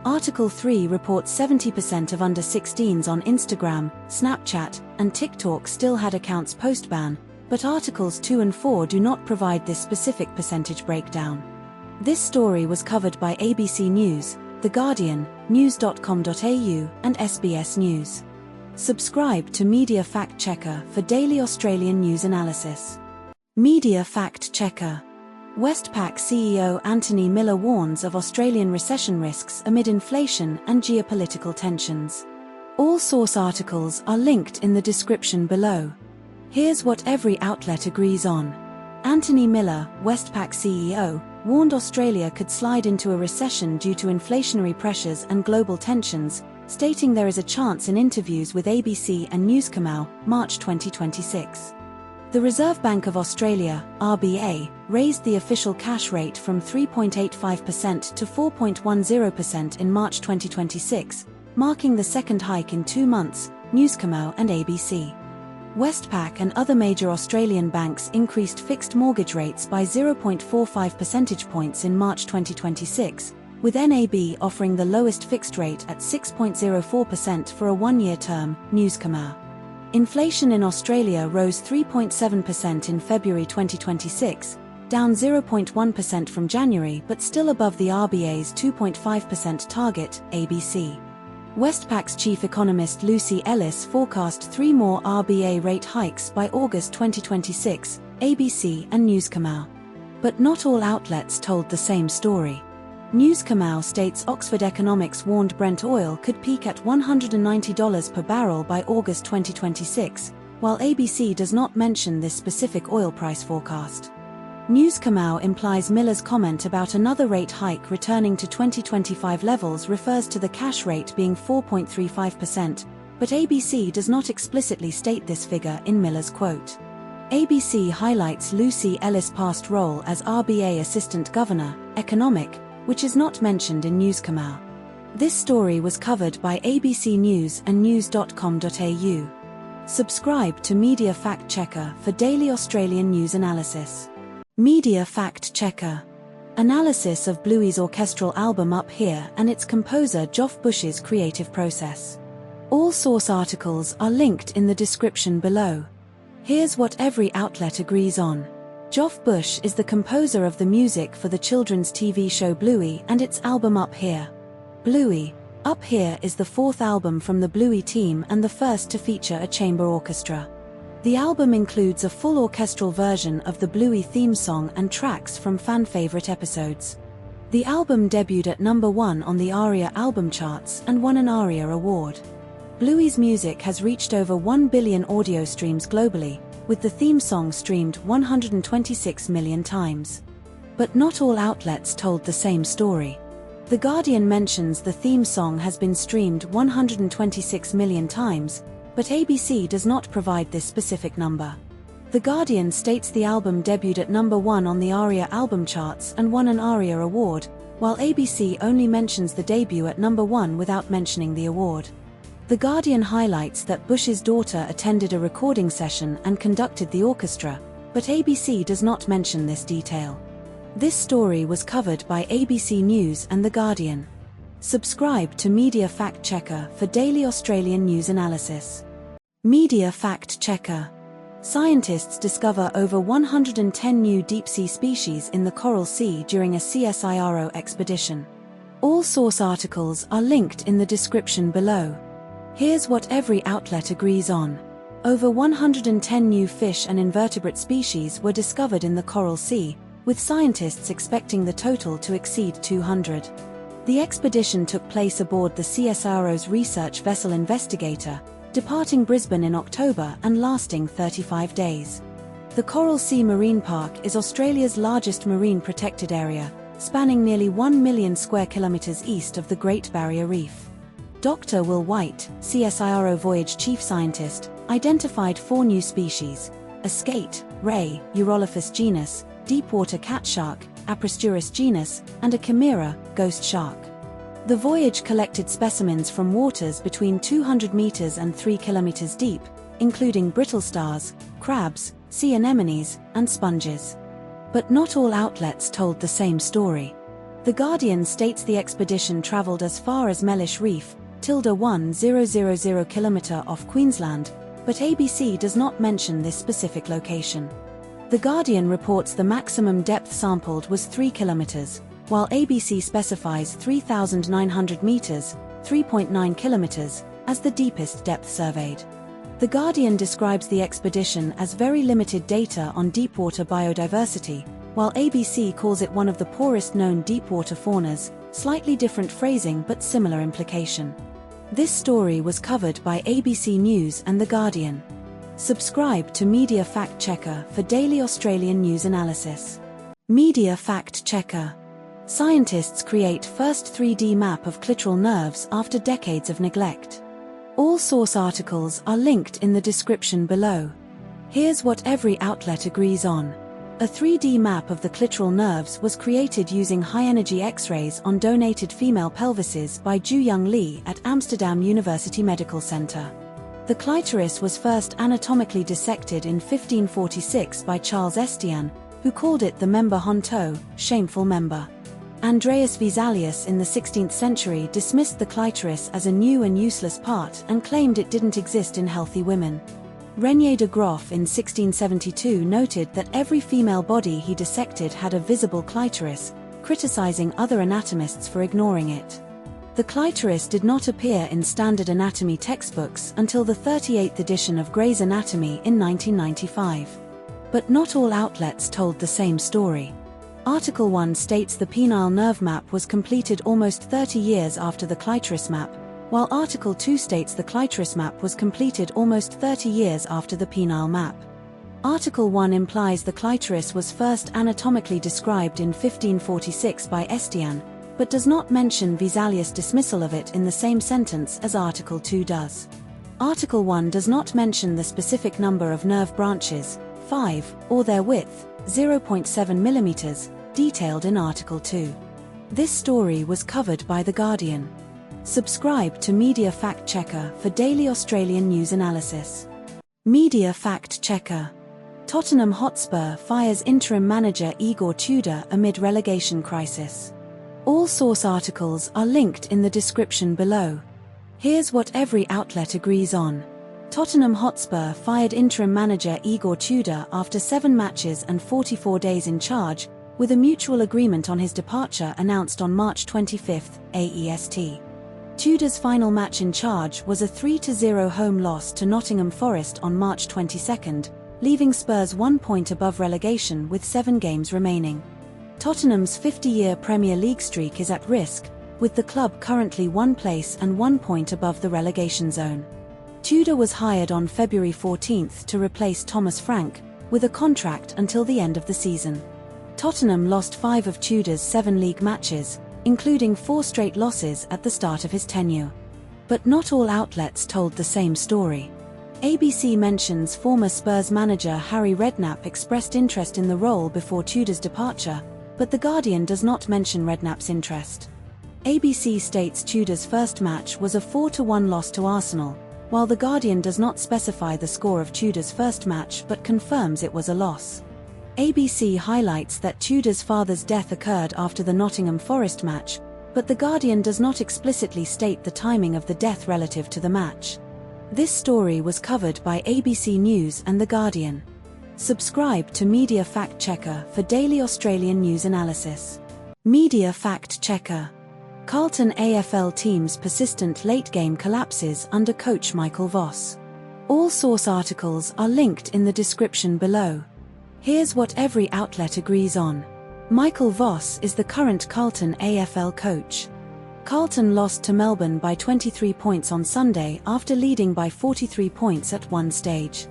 Article 3 reports 70% of under 16s on Instagram, Snapchat, and TikTok still had accounts post-ban, but Articles 2 and 4 do not provide this specific percentage breakdown. This story was covered by ABC News, The Guardian, news.com.au, and SBS News. Subscribe to Media Fact Checker for daily Australian news analysis. Media Fact Checker. Westpac CEO Anthony Miller warns of Australian recession risks amid inflation and geopolitical tensions. All source articles are linked in the description below. Here's what every outlet agrees on. Anthony Miller, Westpac CEO, warned Australia could slide into a recession due to inflationary pressures and global tensions, stating there is a chance in interviews with ABC and Newscomau, March 2026. The Reserve Bank of Australia, RBA, raised the official cash rate from 3.85% to 4.10% in March 2026, marking the second hike in 2 months, Newscomau and ABC. Westpac and other major Australian banks increased fixed mortgage rates by 0.45 percentage points in March 2026, with NAB offering the lowest fixed rate at 6.04% for a 1-year term, Newscomau. Inflation in Australia rose 3.7% in February 2026, down 0.1% from January but still above the RBA's 2.5% target, ABC. Westpac's chief economist Lucy Ellis forecast 3 more RBA rate hikes by August 2026, ABC and Newscomau. But not all outlets told the same story. Newscomau states Oxford Economics warned Brent oil could peak at $190 per barrel by August 2026, while ABC does not mention this specific oil price forecast. Newscomau implies Miller's comment about another rate hike returning to 2025 levels refers to the cash rate being 4.35%, but ABC does not explicitly state this figure in Miller's quote. ABC highlights Lucy Ellis' past role as RBA Assistant Governor, Economic, which is not mentioned in Newscomau. This story was covered by ABC News and news.com.au. Subscribe to Media Fact Checker for daily Australian news analysis. Media Fact Checker. Analysis of Bluey's orchestral album Up Here and its composer Joff Bush's creative process. All source articles are linked in the description below. Here's what every outlet agrees on. Joff Bush is the composer of the music for the children's TV show Bluey and its album Up Here. Bluey, Up Here is the 4th album from the Bluey team and the first to feature a chamber orchestra. The album includes a full orchestral version of the Bluey theme song and tracks from fan-favorite episodes. The album debuted at number 1 on the ARIA album charts and won an ARIA award. Bluey's music has reached over 1 billion audio streams globally, with the theme song streamed 126 million times. But not all outlets told the same story. The Guardian mentions the theme song has been streamed 126 million times, but ABC does not provide this specific number. The Guardian states the album debuted at number 1 on the ARIA album charts and won an ARIA award, while ABC only mentions the debut at number 1 without mentioning the award. The Guardian highlights that Bush's daughter attended a recording session and conducted the orchestra, but ABC does not mention this detail. This story was covered by ABC News and The Guardian. Subscribe to Media Fact Checker for daily Australian news analysis. Media Fact Checker. Scientists discover over 110 new deep-sea species in the Coral Sea during a CSIRO expedition. All source articles are linked in the description below. Here's what every outlet agrees on. Over 110 new fish and invertebrate species were discovered in the Coral Sea, with scientists expecting the total to exceed 200. The expedition took place aboard the CSIRO's research vessel Investigator, departing Brisbane in October and lasting 35 days. The Coral Sea Marine Park is Australia's largest marine protected area, spanning nearly 1 million square kilometres east of the Great Barrier Reef. Dr. Will White, CSIRO Voyage Chief Scientist, identified 4 new species: a skate, ray, Urolophus genus, deepwater cat shark, Apresturus genus, and a chimera, ghost shark. The voyage collected specimens from waters between 200 meters and 3 kilometers deep, including brittle stars, crabs, sea anemones, and sponges. But not all outlets told the same story. The Guardian states the expedition traveled as far as Mellish Reef, 1000 kilometer off Queensland, but ABC does not mention this specific location. The Guardian reports the maximum depth sampled was 3 kilometers, while ABC specifies 3,900 meters, 3.9 kilometers, as the deepest depth surveyed. The Guardian describes the expedition as very limited data on deepwater biodiversity, while ABC calls it one of the poorest known deepwater faunas, slightly different phrasing but similar implication. This story was covered by ABC News and The Guardian. Subscribe to Media Fact Checker for daily Australian news analysis. Media Fact Checker. Scientists create first 3D map of clitoral nerves after decades of neglect. All source articles are linked in the description below. Here's what every outlet agrees on. A 3D map of the clitoral nerves was created using high-energy X-rays on donated female pelvises by Ju Young Lee at Amsterdam University Medical Center. The clitoris was first anatomically dissected in 1546 by Charles Estienne, who called it the member honto, shameful member. Andreas Vesalius in the 16th century dismissed the clitoris as a new and useless part and claimed it didn't exist in healthy women. Renier de Groff in 1672 noted that every female body he dissected had a visible clitoris, criticizing other anatomists for ignoring it. The clitoris did not appear in standard anatomy textbooks until the 38th edition of Gray's Anatomy in 1995. But not all outlets told the same story. Article 1 states the penile nerve map was completed almost 30 years after the clitoris map, while Article 2 states the clitoris map was completed almost 30 years after the penile map. Article 1 implies the clitoris was first anatomically described in 1546 by Estienne, but does not mention Vesalius' dismissal of it in the same sentence as Article 2 does. Article 1 does not mention the specific number of nerve branches, 5, or their width, 0.7 millimeters, detailed in Article 2. This story was covered by The Guardian. Subscribe to Media Fact Checker for daily Australian news analysis. Media Fact Checker. Tottenham Hotspur fires interim manager Igor Tudor amid relegation crisis. All source articles are linked in the description below. Here's what every outlet agrees on. Tottenham Hotspur fired interim manager Igor Tudor after 7 matches and 44 days in charge, with a mutual agreement on his departure announced on March 25, AEST. Tudor's final match in charge was a 3-0 home loss to Nottingham Forest on March 22, leaving Spurs 1 point above relegation with 7 games remaining. Tottenham's 50-year Premier League streak is at risk, with the club currently 1 place and 1 point above the relegation zone. Tudor was hired on February 14 to replace Thomas Frank, with a contract until the end of the season. Tottenham lost 5 of Tudor's 7 league matches, including 4 straight losses at the start of his tenure. But not all outlets told the same story. ABC mentions former Spurs manager Harry Redknapp expressed interest in the role before Tudor's departure, but The Guardian does not mention Redknapp's interest. ABC states Tudor's first match was a 4-1 loss to Arsenal, while The Guardian does not specify the score of Tudor's first match but confirms it was a loss. ABC highlights that Tudor's father's death occurred after the Nottingham Forest match, but The Guardian does not explicitly state the timing of the death relative to the match. This story was covered by ABC News and The Guardian. Subscribe to Media Fact Checker for daily Australian news analysis. Media Fact Checker. Carlton AFL team's persistent late-game collapses under coach Michael Voss. All source articles are linked in the description below. Here's what every outlet agrees on. Michael Voss is the current Carlton AFL coach. Carlton lost to Melbourne by 23 points on Sunday after leading by 43 points at one stage.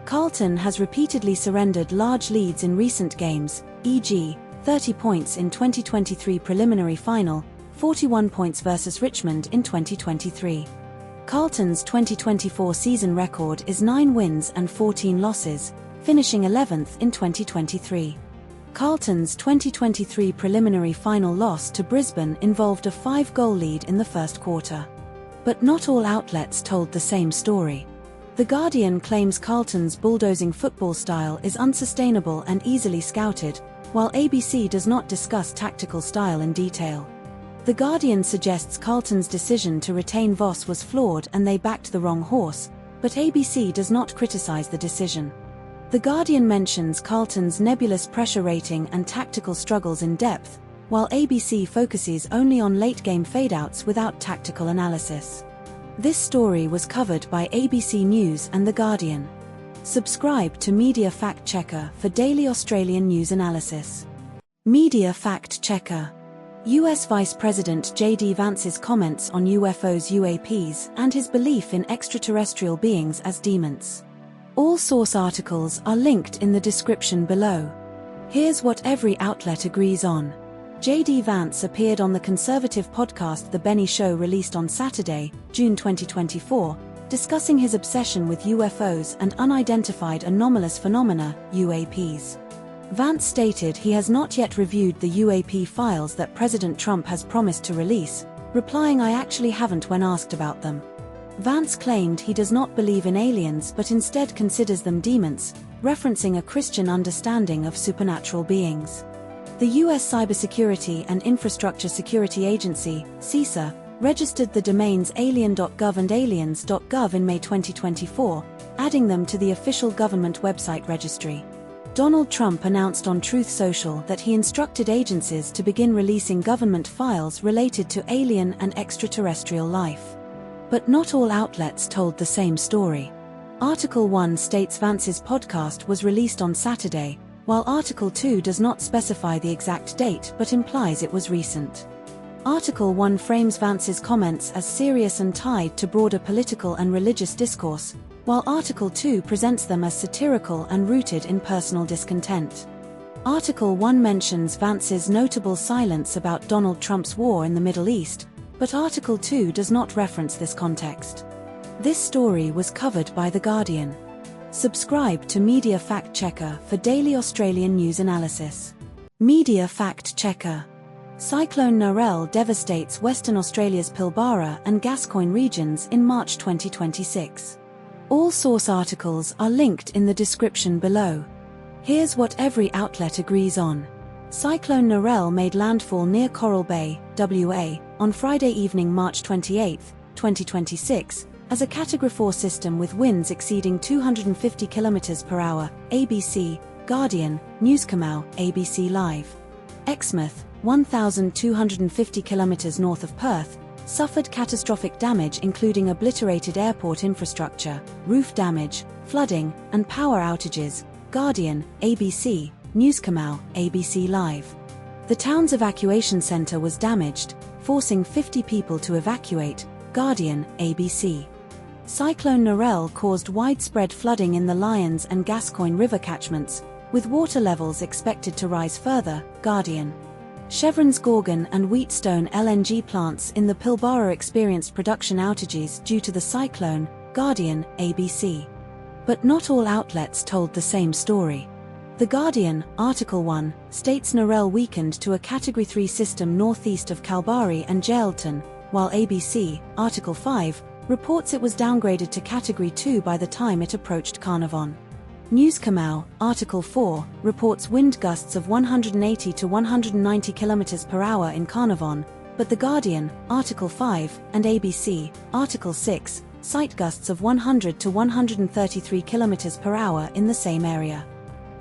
Carlton has repeatedly surrendered large leads in recent games, e.g., 30 points in 2023 preliminary final, 41 points versus Richmond in 2023. Carlton's 2024 season record is 9 wins and 14 losses, finishing 11th in 2023. Carlton's 2023 preliminary final loss to Brisbane involved a 5-goal lead in the first quarter. But not all outlets told the same story. The Guardian claims Carlton's bulldozing football style is unsustainable and easily scouted, while ABC does not discuss tactical style in detail. The Guardian suggests Carlton's decision to retain Voss was flawed and they backed the wrong horse, but ABC does not criticise the decision. The Guardian mentions Carlton's nebulous pressure rating and tactical struggles in depth, while ABC focuses only on late-game fadeouts without tactical analysis. This story was covered by ABC News and The Guardian. Subscribe to Media Fact Checker for daily Australian news analysis. Media Fact Checker. US Vice President JD Vance's comments on UFOs, UAPs, and his belief in extraterrestrial beings as demons. All source articles are linked in the description below. Here's what every outlet agrees on. JD Vance appeared on the conservative podcast The Benny Show, released on Saturday, June 2024, discussing his obsession with UFOs and unidentified anomalous phenomena, UAPs. Vance stated he has not yet reviewed the UAP files that President Trump has promised to release, replying, "I actually haven't," when asked about them. Vance claimed he does not believe in aliens but instead considers them demons, referencing a Christian understanding of supernatural beings. The U.S. Cybersecurity and Infrastructure Security Agency, CISA, registered the domains alien.gov and aliens.gov in May 2024, adding them to the official government website registry. Donald Trump announced on Truth Social that he instructed agencies to begin releasing government files related to alien and extraterrestrial life. But not all outlets told the same story. Article 1 states Vance's podcast was released on Saturday, while Article 2 does not specify the exact date but implies it was recent. Article 1 frames Vance's comments as serious and tied to broader political and religious discourse, while Article 2 presents them as satirical and rooted in personal discontent. Article 1 mentions Vance's notable silence about Donald Trump's war in the Middle East, but Article 2 does not reference this context. This story was covered by The Guardian. Subscribe to Media Fact Checker for daily Australian news analysis. Media Fact Checker. Cyclone Narelle devastates Western Australia's Pilbara and Gascoyne regions in March 2026. All source articles are linked in the description below. Here's what every outlet agrees on. Cyclone Narelle made landfall near Coral Bay, WA, on Friday evening, March 28, 2026, as a Category 4 system with winds exceeding 250 km per hour, ABC, Guardian, Newscamau, ABC Live. Exmouth, 1,250 km north of Perth, suffered catastrophic damage including obliterated airport infrastructure, roof damage, flooding, and power outages. Guardian, ABC, Newscamau, ABC Live. The town's evacuation centre was damaged, forcing 50 people to evacuate. Guardian, ABC. Cyclone Narelle caused widespread flooding in the Lyons and Gascoyne river catchments, with water levels expected to rise further. Guardian. Chevron's Gorgon and Wheatstone LNG plants in the Pilbara experienced production outages due to the cyclone. Guardian, ABC. But not all outlets told the same story. The Guardian, Article 1, states Narelle weakened to a Category 3 system northeast of Kalbarri and Jailton, while ABC, Article 5, reports it was downgraded to Category 2 by the time it approached Carnarvon. Newscamau, Article 4, reports wind gusts of 180 to 190 km per hour in Carnarvon, but The Guardian, Article 5, and ABC, Article 6, cite gusts of 100 to 133 km per hour in the same area.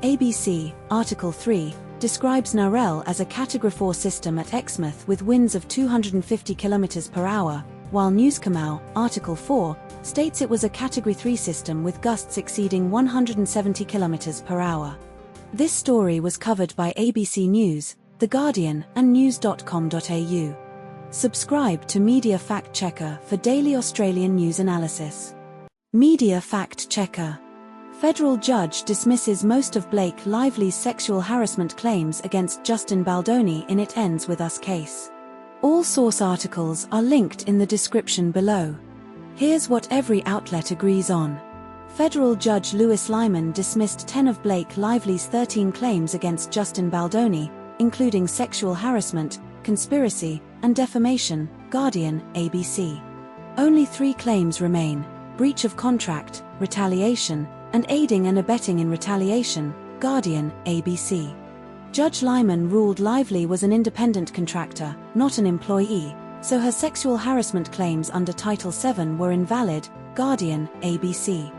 ABC, Article 3, describes Narelle as a Category 4 system at Exmouth with winds of 250 km per hour, while Newscamau, Article 4, states it was a Category 3 system with gusts exceeding 170 km per hour. This story was covered by ABC News, The Guardian, and news.com.au. Subscribe to Media Fact Checker for daily Australian news analysis. Media Fact Checker. Federal judge dismisses most of Blake Lively's sexual harassment claims against Justin Baldoni in It Ends With Us case. All source articles are linked in the description below. Here's what every outlet agrees on. Federal Judge Lewis Lyman dismissed 10 of Blake Lively's 13 claims against Justin Baldoni, including sexual harassment, conspiracy, and defamation. Guardian, ABC. Only 3 claims remain: breach of contract, retaliation, and aiding and abetting in retaliation. Guardian, ABC. Judge Lyman ruled Lively was an independent contractor, not an employee, so her sexual harassment claims under Title VII were invalid. Guardian, ABC.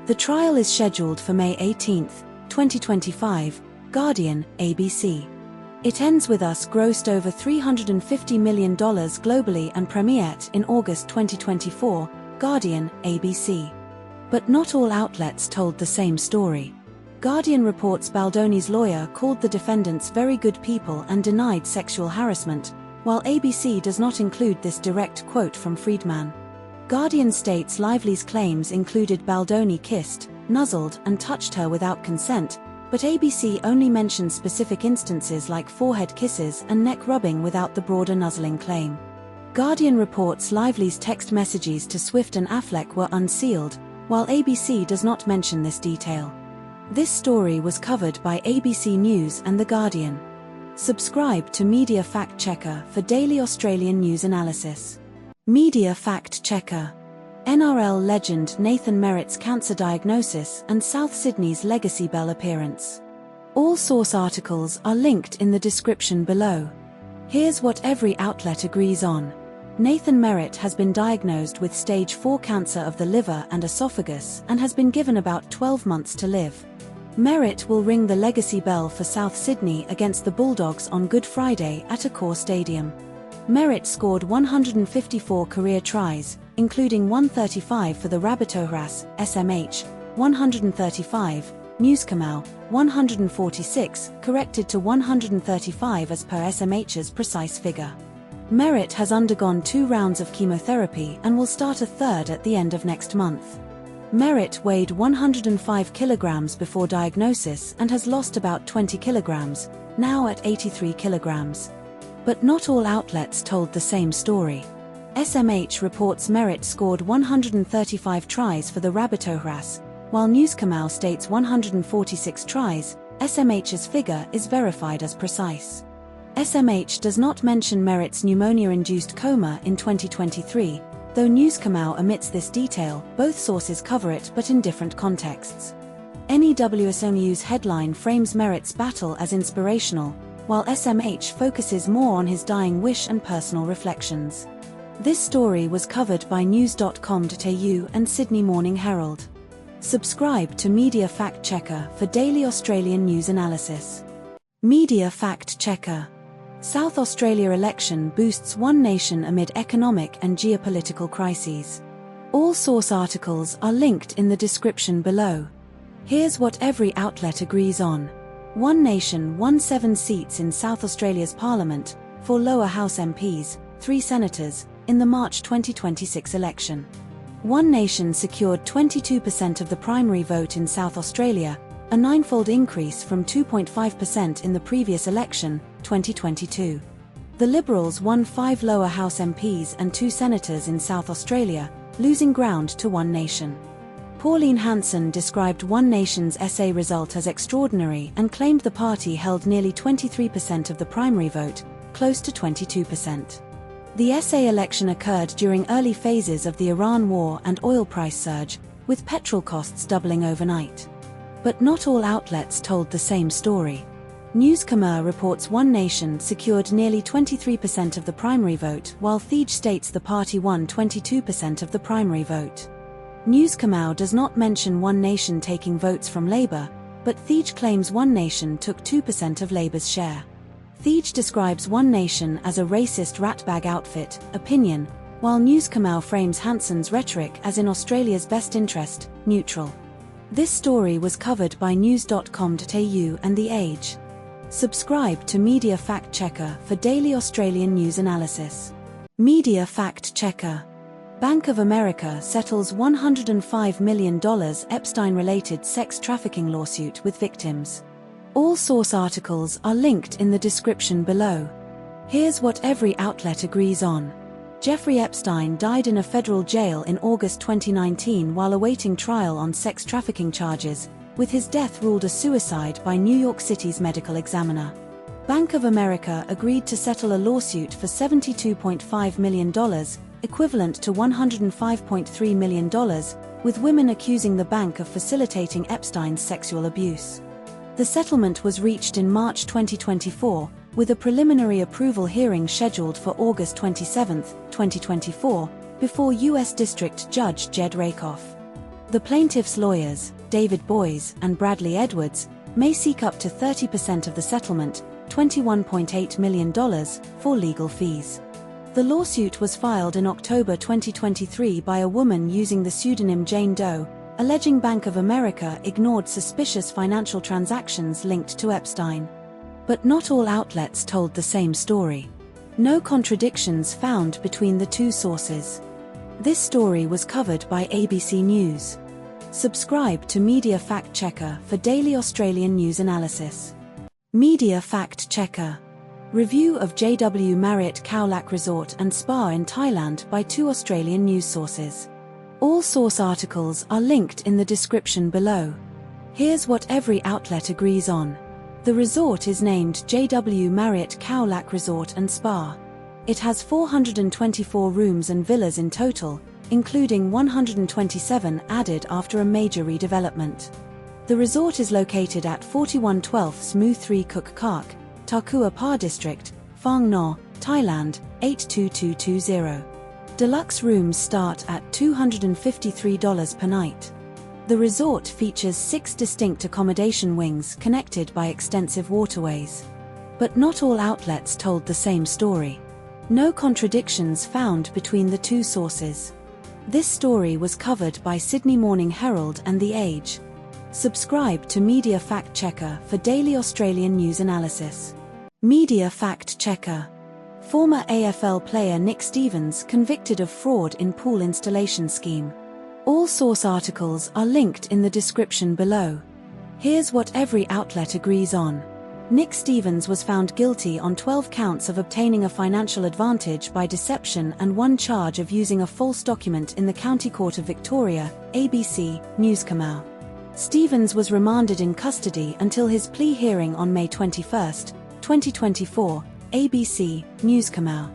The trial is scheduled for May 18, 2025. Guardian, ABC. It Ends With Us grossed over $350 million globally and premiered in August 2024. Guardian, ABC. But not all outlets told the same story. Guardian reports Baldoni's lawyer called the defendants very good people and denied sexual harassment, while ABC does not include this direct quote from Friedman. Guardian states Lively's claims included Baldoni kissed, nuzzled, and touched her without consent, but ABC only mentions specific instances like forehead kisses and neck rubbing without the broader nuzzling claim. Guardian reports Lively's text messages to Swift and Affleck were unsealed, while ABC does not mention this detail. This story was covered by ABC News and The Guardian. Subscribe to Media Fact Checker for daily Australian news analysis. Media Fact Checker. NRL legend Nathan Merritt's cancer diagnosis and South Sydney's Legacy Bell appearance. All source articles are linked in the description below. Here's what every outlet agrees on. Nathan Merritt has been diagnosed with stage 4 cancer of the liver and esophagus and has been given about 12 months to live. Merritt will ring the legacy bell for South Sydney against the Bulldogs on Good Friday at Accor Stadium. Merritt scored 154 career tries, including 135 for the Rabbitohras, SMH, 135, Newscamau, 146, corrected to 135 as per SMH's precise figure. Merritt has undergone 2 rounds of chemotherapy and will start a third at the end of next month. Merritt weighed 105 kilograms before diagnosis and has lost about 20 kilograms, now at 83 kilograms. But not all outlets told the same story. SMH reports Merritt scored 135 tries for the Rabbitohras, while Newscamau states 146 tries. SMH's figure is verified as precise. SMH does not mention Merritt's pneumonia-induced coma in 2023, though Newscamau omits this detail. Both sources cover it but in different contexts. NEWSO News headline frames Merritt's battle as inspirational, while SMH focuses more on his dying wish and personal reflections. This story was covered by news.com.au and Sydney Morning Herald. Subscribe to Media Fact Checker for daily Australian news analysis. Media Fact Checker. South Australia election boosts One Nation amid economic and geopolitical crises. All source articles are linked in the description below. Here's what every outlet agrees on. One Nation won 7 seats in South Australia's Parliament, 4 lower house MPs, 3 senators, in the March 2026 election. One Nation secured 22% of the primary vote in South Australia, a 9-fold increase from 2.5% in the previous election, 2022. The Liberals won 5 lower house MPs and 2 senators in South Australia, losing ground to One Nation. Pauline Hanson described One Nation's SA result as extraordinary and claimed the party held nearly 23% of the primary vote, close to 22%. The SA election occurred during early phases of the Iran war and oil price surge, with petrol costs doubling overnight. But not all outlets told the same story. Newscomer reports One Nation secured nearly 23% of the primary vote, while Thij states the party won 22% of the primary vote. Newscomer does not mention One Nation taking votes from Labour, but Thij claims One Nation took 2% of Labour's share. Thij describes One Nation as a racist ratbag outfit, opinion, while Newscomer frames Hanson's rhetoric as in Australia's best interest, neutral. This story was covered by news.com.au and The Age. Subscribe to Media Fact Checker for daily Australian news analysis. Media Fact Checker. Bank of America settles $105 million Epstein-related sex trafficking lawsuit with victims. All source articles are linked in the description below. Here's what every outlet agrees on. Jeffrey Epstein died in a federal jail in August 2019 while awaiting trial on sex trafficking charges, with his death ruled a suicide by New York City's medical examiner. Bank of America agreed to settle a lawsuit for $72.5 million, equivalent to $105.3 million, with women accusing the bank of facilitating Epstein's sexual abuse. The settlement was reached in March 2024, with a preliminary approval hearing scheduled for August 27, 2024, before U.S. District Judge Jed Rakoff. The plaintiffs' lawyers, David Boies and Bradley Edwards, may seek up to 30% of the settlement, $21.8 million, for legal fees. The lawsuit was filed in October 2023 by a woman using the pseudonym Jane Doe, alleging Bank of America ignored suspicious financial transactions linked to Epstein. But not all outlets told the same story. No contradictions found between the two sources. This story was covered by ABC News. Subscribe to Media Fact Checker for daily Australian news analysis. Media Fact Checker. Review of JW Marriott Khao Lak Resort and Spa in Thailand by 2 Australian news sources. All source articles are linked in the description below. Here's what every outlet agrees on. The resort is named JW Marriott Khao Lak Resort and Spa. It has 424 rooms and villas in total, including 127 added after a major redevelopment. The resort is located at 4112 Smoo 3 Kuk Kark, Takua Pa District, Phang Ngo, Thailand, 82220. Deluxe rooms start at $253 per night. The resort features 6 distinct accommodation wings connected by extensive waterways. But not all outlets told the same story. No contradictions found between the two sources. This story was covered by Sydney Morning Herald and The Age. Subscribe to Media Fact Checker for daily Australian news analysis. Media Fact Checker. Former AFL player Nick Stevens convicted of fraud in pool installation scheme. All source articles are linked in the description below. Here's what every outlet agrees on. Nick Stevens was found guilty on 12 counts of obtaining a financial advantage by deception and 1 charge of using a false document in the County Court of Victoria, ABC News Kamau. Stevens was remanded in custody until his plea hearing on May 21, 2024, ABC News Kamau.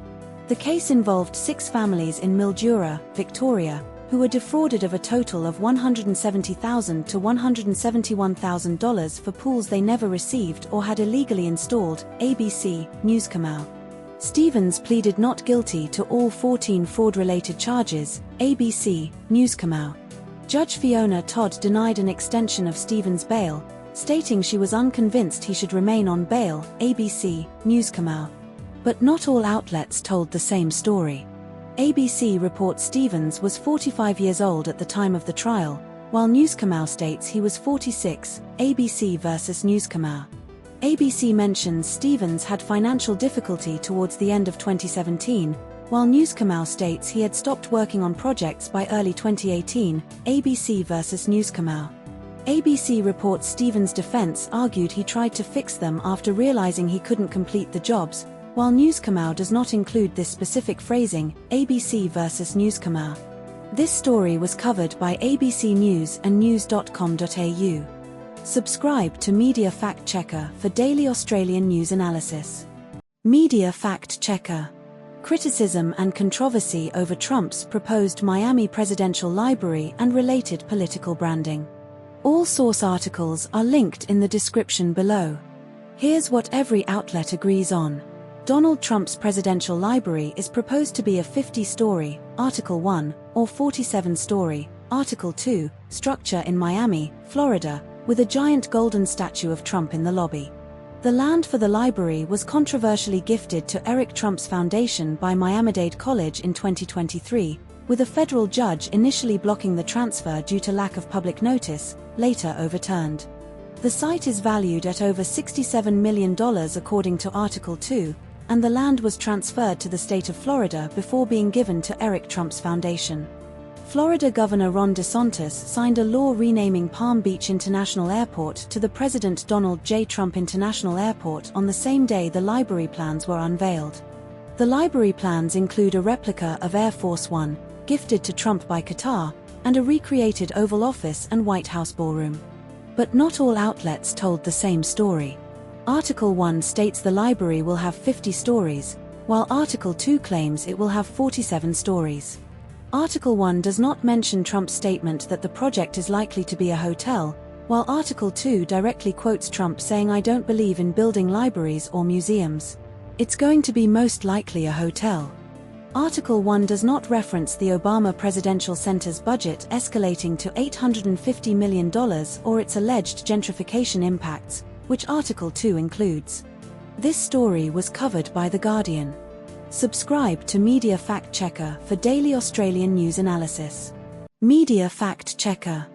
The case involved 6 families in Mildura, Victoria, who were defrauded of a total of $170,000 to $171,000 for pools they never received or had illegally installed, ABC News Kamau. Stevens pleaded not guilty to all 14 fraud-related charges, ABC News Kamau. Judge Fiona Todd denied an extension of Stevens' bail, stating she was unconvinced he should remain on bail, ABC News Kamau. But not all outlets told the same story. ABC reports Stevens was 45 years old at the time of the trial, while News Kamau states he was 46. ABC versus News Kamau. ABC mentions Stevens had financial difficulty towards the end of 2017, while News Kamau states he had stopped working on projects by early 2018. ABC versus News Kamau. ABC reports Stevens' defense argued he tried to fix them after realizing he couldn't complete the jobs, while News Kamau does not include this specific phrasing. ABC versus News Kamau. This story was covered by ABC News and news.com.au. Subscribe to Media Fact Checker for daily Australian news analysis. Media Fact Checker. Criticism and controversy over Trump's proposed Miami Presidential Library and related political branding. All source articles are linked in the description below. Here's what every outlet agrees on. Donald Trump's presidential library is proposed to be a 50-story, Article 1, or 47-story, Article 2, structure in Miami, Florida, with a giant golden statue of Trump in the lobby. The land for the library was controversially gifted to Eric Trump's foundation by Miami-Dade College in 2023, with a federal judge initially blocking the transfer due to lack of public notice, later overturned. The site is valued at over $67 million according to Article 2, and the land was transferred to the state of Florida before being given to Eric Trump's foundation. Florida Governor Ron DeSantis signed a law renaming Palm Beach International Airport to the President Donald J. Trump International Airport on the same day the library plans were unveiled. The library plans include a replica of Air Force One, gifted to Trump by Qatar, and a recreated Oval Office and White House ballroom. But not all outlets told the same story. Article 1 states the library will have 50 stories, while Article 2 claims it will have 47 stories. Article 1 does not mention Trump's statement that the project is likely to be a hotel, while Article 2 directly quotes Trump saying, "I don't believe in building libraries or museums. It's going to be most likely a hotel." Article 1 does not reference the Obama Presidential Center's budget escalating to $850 million or its alleged gentrification impacts, which Article 2 includes. This story was covered by The Guardian. Subscribe to Media Fact Checker for daily Australian news analysis. Media Fact Checker.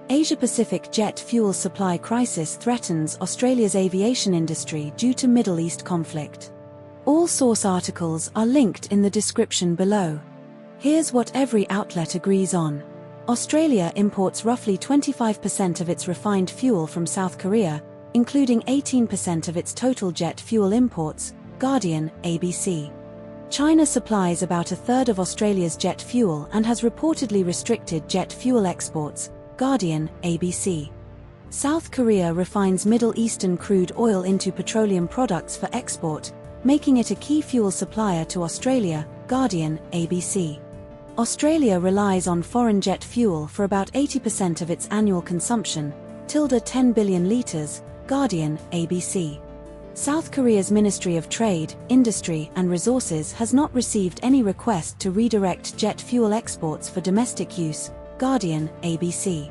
Asia-Pacific jet fuel supply crisis threatens Australia's aviation industry due to Middle East conflict. All source articles are linked in the description below. Here's what every outlet agrees on. Australia imports roughly 25% of its refined fuel from South Korea, including 18% of its total jet fuel imports. Guardian, ABC. China supplies about a third of Australia's jet fuel and has reportedly restricted jet fuel exports. Guardian, ABC. South Korea refines Middle Eastern crude oil into petroleum products for export, making it a key fuel supplier to Australia. Guardian, ABC. Australia relies on foreign jet fuel for about 80% of its annual consumption, 10 billion litres. Guardian, ABC. South Korea's Ministry of Trade, Industry and Resources has not received any request to redirect jet fuel exports for domestic use. Guardian, ABC.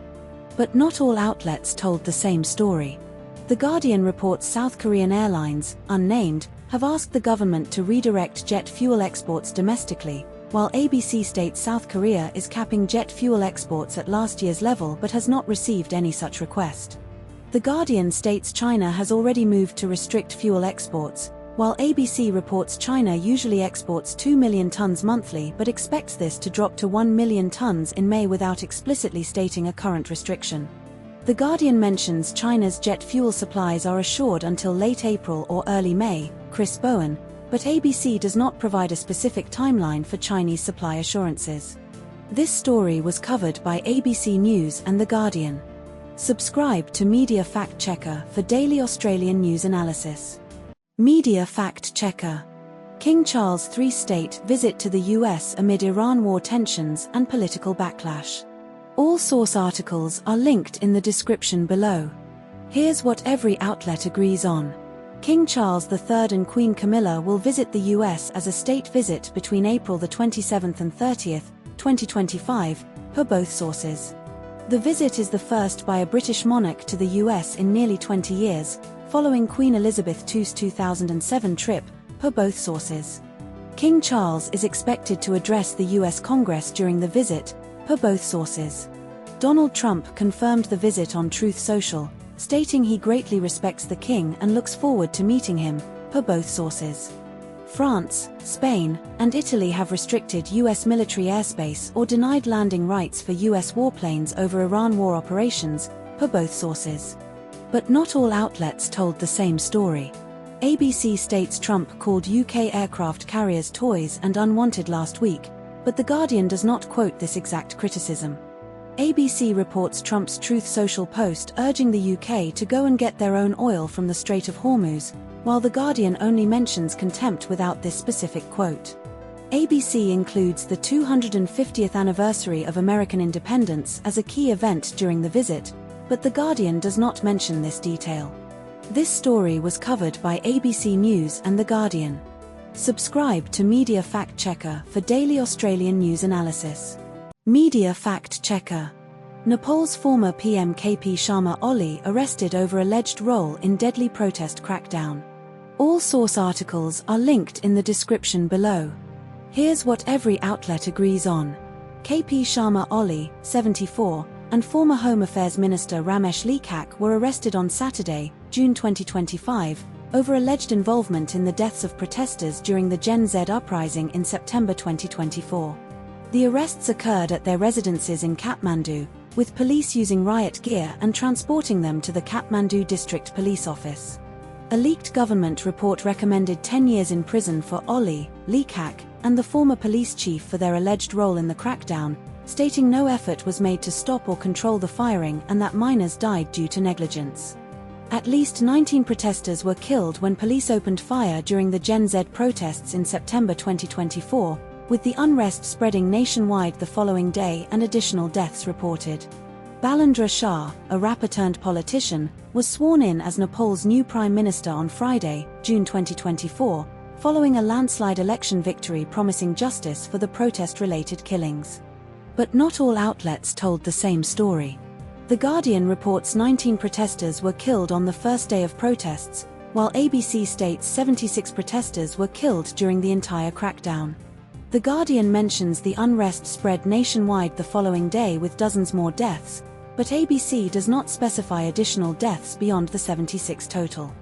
But not all outlets told the same story. The Guardian reports South Korean airlines, unnamed, have asked the government to redirect jet fuel exports domestically, while ABC states South Korea is capping jet fuel exports at last year's level but has not received any such request. The Guardian states China has already moved to restrict fuel exports, while ABC reports China usually exports 2 million tons monthly but expects this to drop to 1 million tons in May without explicitly stating a current restriction. The Guardian mentions China's jet fuel supplies are assured until late April or early May. Chris Bowen, but ABC does not provide a specific timeline for Chinese supply assurances. This story was covered by ABC News and The Guardian. Subscribe to Media Fact Checker for daily Australian news analysis. Media Fact Checker. King Charles III state visit to the US amid Iran war tensions and political backlash. All source articles are linked in the description below. Here's what every outlet agrees on. King Charles III and Queen Camilla will visit the US as a state visit between April the 27th and 30th, 2025, per both sources. The visit is the first by a British monarch to the US in nearly 20 years, following Queen Elizabeth II's 2007 trip, per both sources. King Charles is expected to address the US Congress during the visit, per both sources. Donald Trump confirmed the visit on Truth Social, stating he greatly respects the king and looks forward to meeting him, per both sources. France, Spain, and Italy have restricted US military airspace or denied landing rights for US warplanes over Iran war operations, per both sources. But not all outlets told the same story. ABC states Trump called UK aircraft carriers toys and unwanted last week, but The Guardian does not quote this exact criticism. ABC reports Trump's Truth Social post urging the UK to go and get their own oil from the Strait of Hormuz, while The Guardian only mentions contempt without this specific quote. ABC includes the 250th anniversary of American independence as a key event during the visit, but The Guardian does not mention this detail. This story was covered by ABC News and The Guardian. Subscribe to Media Fact Checker for daily Australian news analysis. Media Fact Checker. Nepal's former PM KP Sharma Oli arrested over alleged role in deadly protest crackdown. All source articles are linked in the description below. Here's what every outlet agrees on. KP Sharma Oli, 74, and former Home Affairs Minister Ramesh Lehecka were arrested on Saturday, June 2025, over alleged involvement in the deaths of protesters during the Gen Z uprising in September 2024. The arrests occurred at their residences in Kathmandu, with police using riot gear and transporting them to the Kathmandu District Police Office. A leaked government report recommended 10 years in prison for Oli, Lehecka, and the former police chief for their alleged role in the crackdown, stating no effort was made to stop or control the firing and that minors died due to negligence. At least 19 protesters were killed when police opened fire during the Gen Z protests in September 2024, with the unrest spreading nationwide the following day and additional deaths reported. Balendra Shah, a rapper-turned-politician, was sworn in as Nepal's new Prime Minister on Friday, June 2024, following a landslide election victory promising justice for the protest-related killings. But not all outlets told the same story. The Guardian reports 19 protesters were killed on the first day of protests, while ABC states 76 protesters were killed during the entire crackdown. The Guardian mentions the unrest spread nationwide the following day with dozens more deaths, but ABC does not specify additional deaths beyond the 76 total.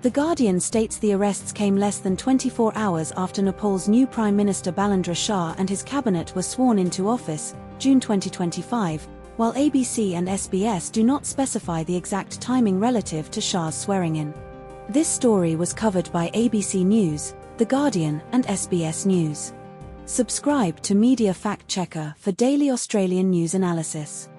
The Guardian states the arrests came less than 24 hours after Nepal's new Prime Minister Balendra Shah and his cabinet were sworn into office, June 2025, while ABC and SBS do not specify the exact timing relative to Shah's swearing-in. This story was covered by ABC News, The Guardian, and SBS News. Subscribe to Media Fact Checker for daily Australian news analysis.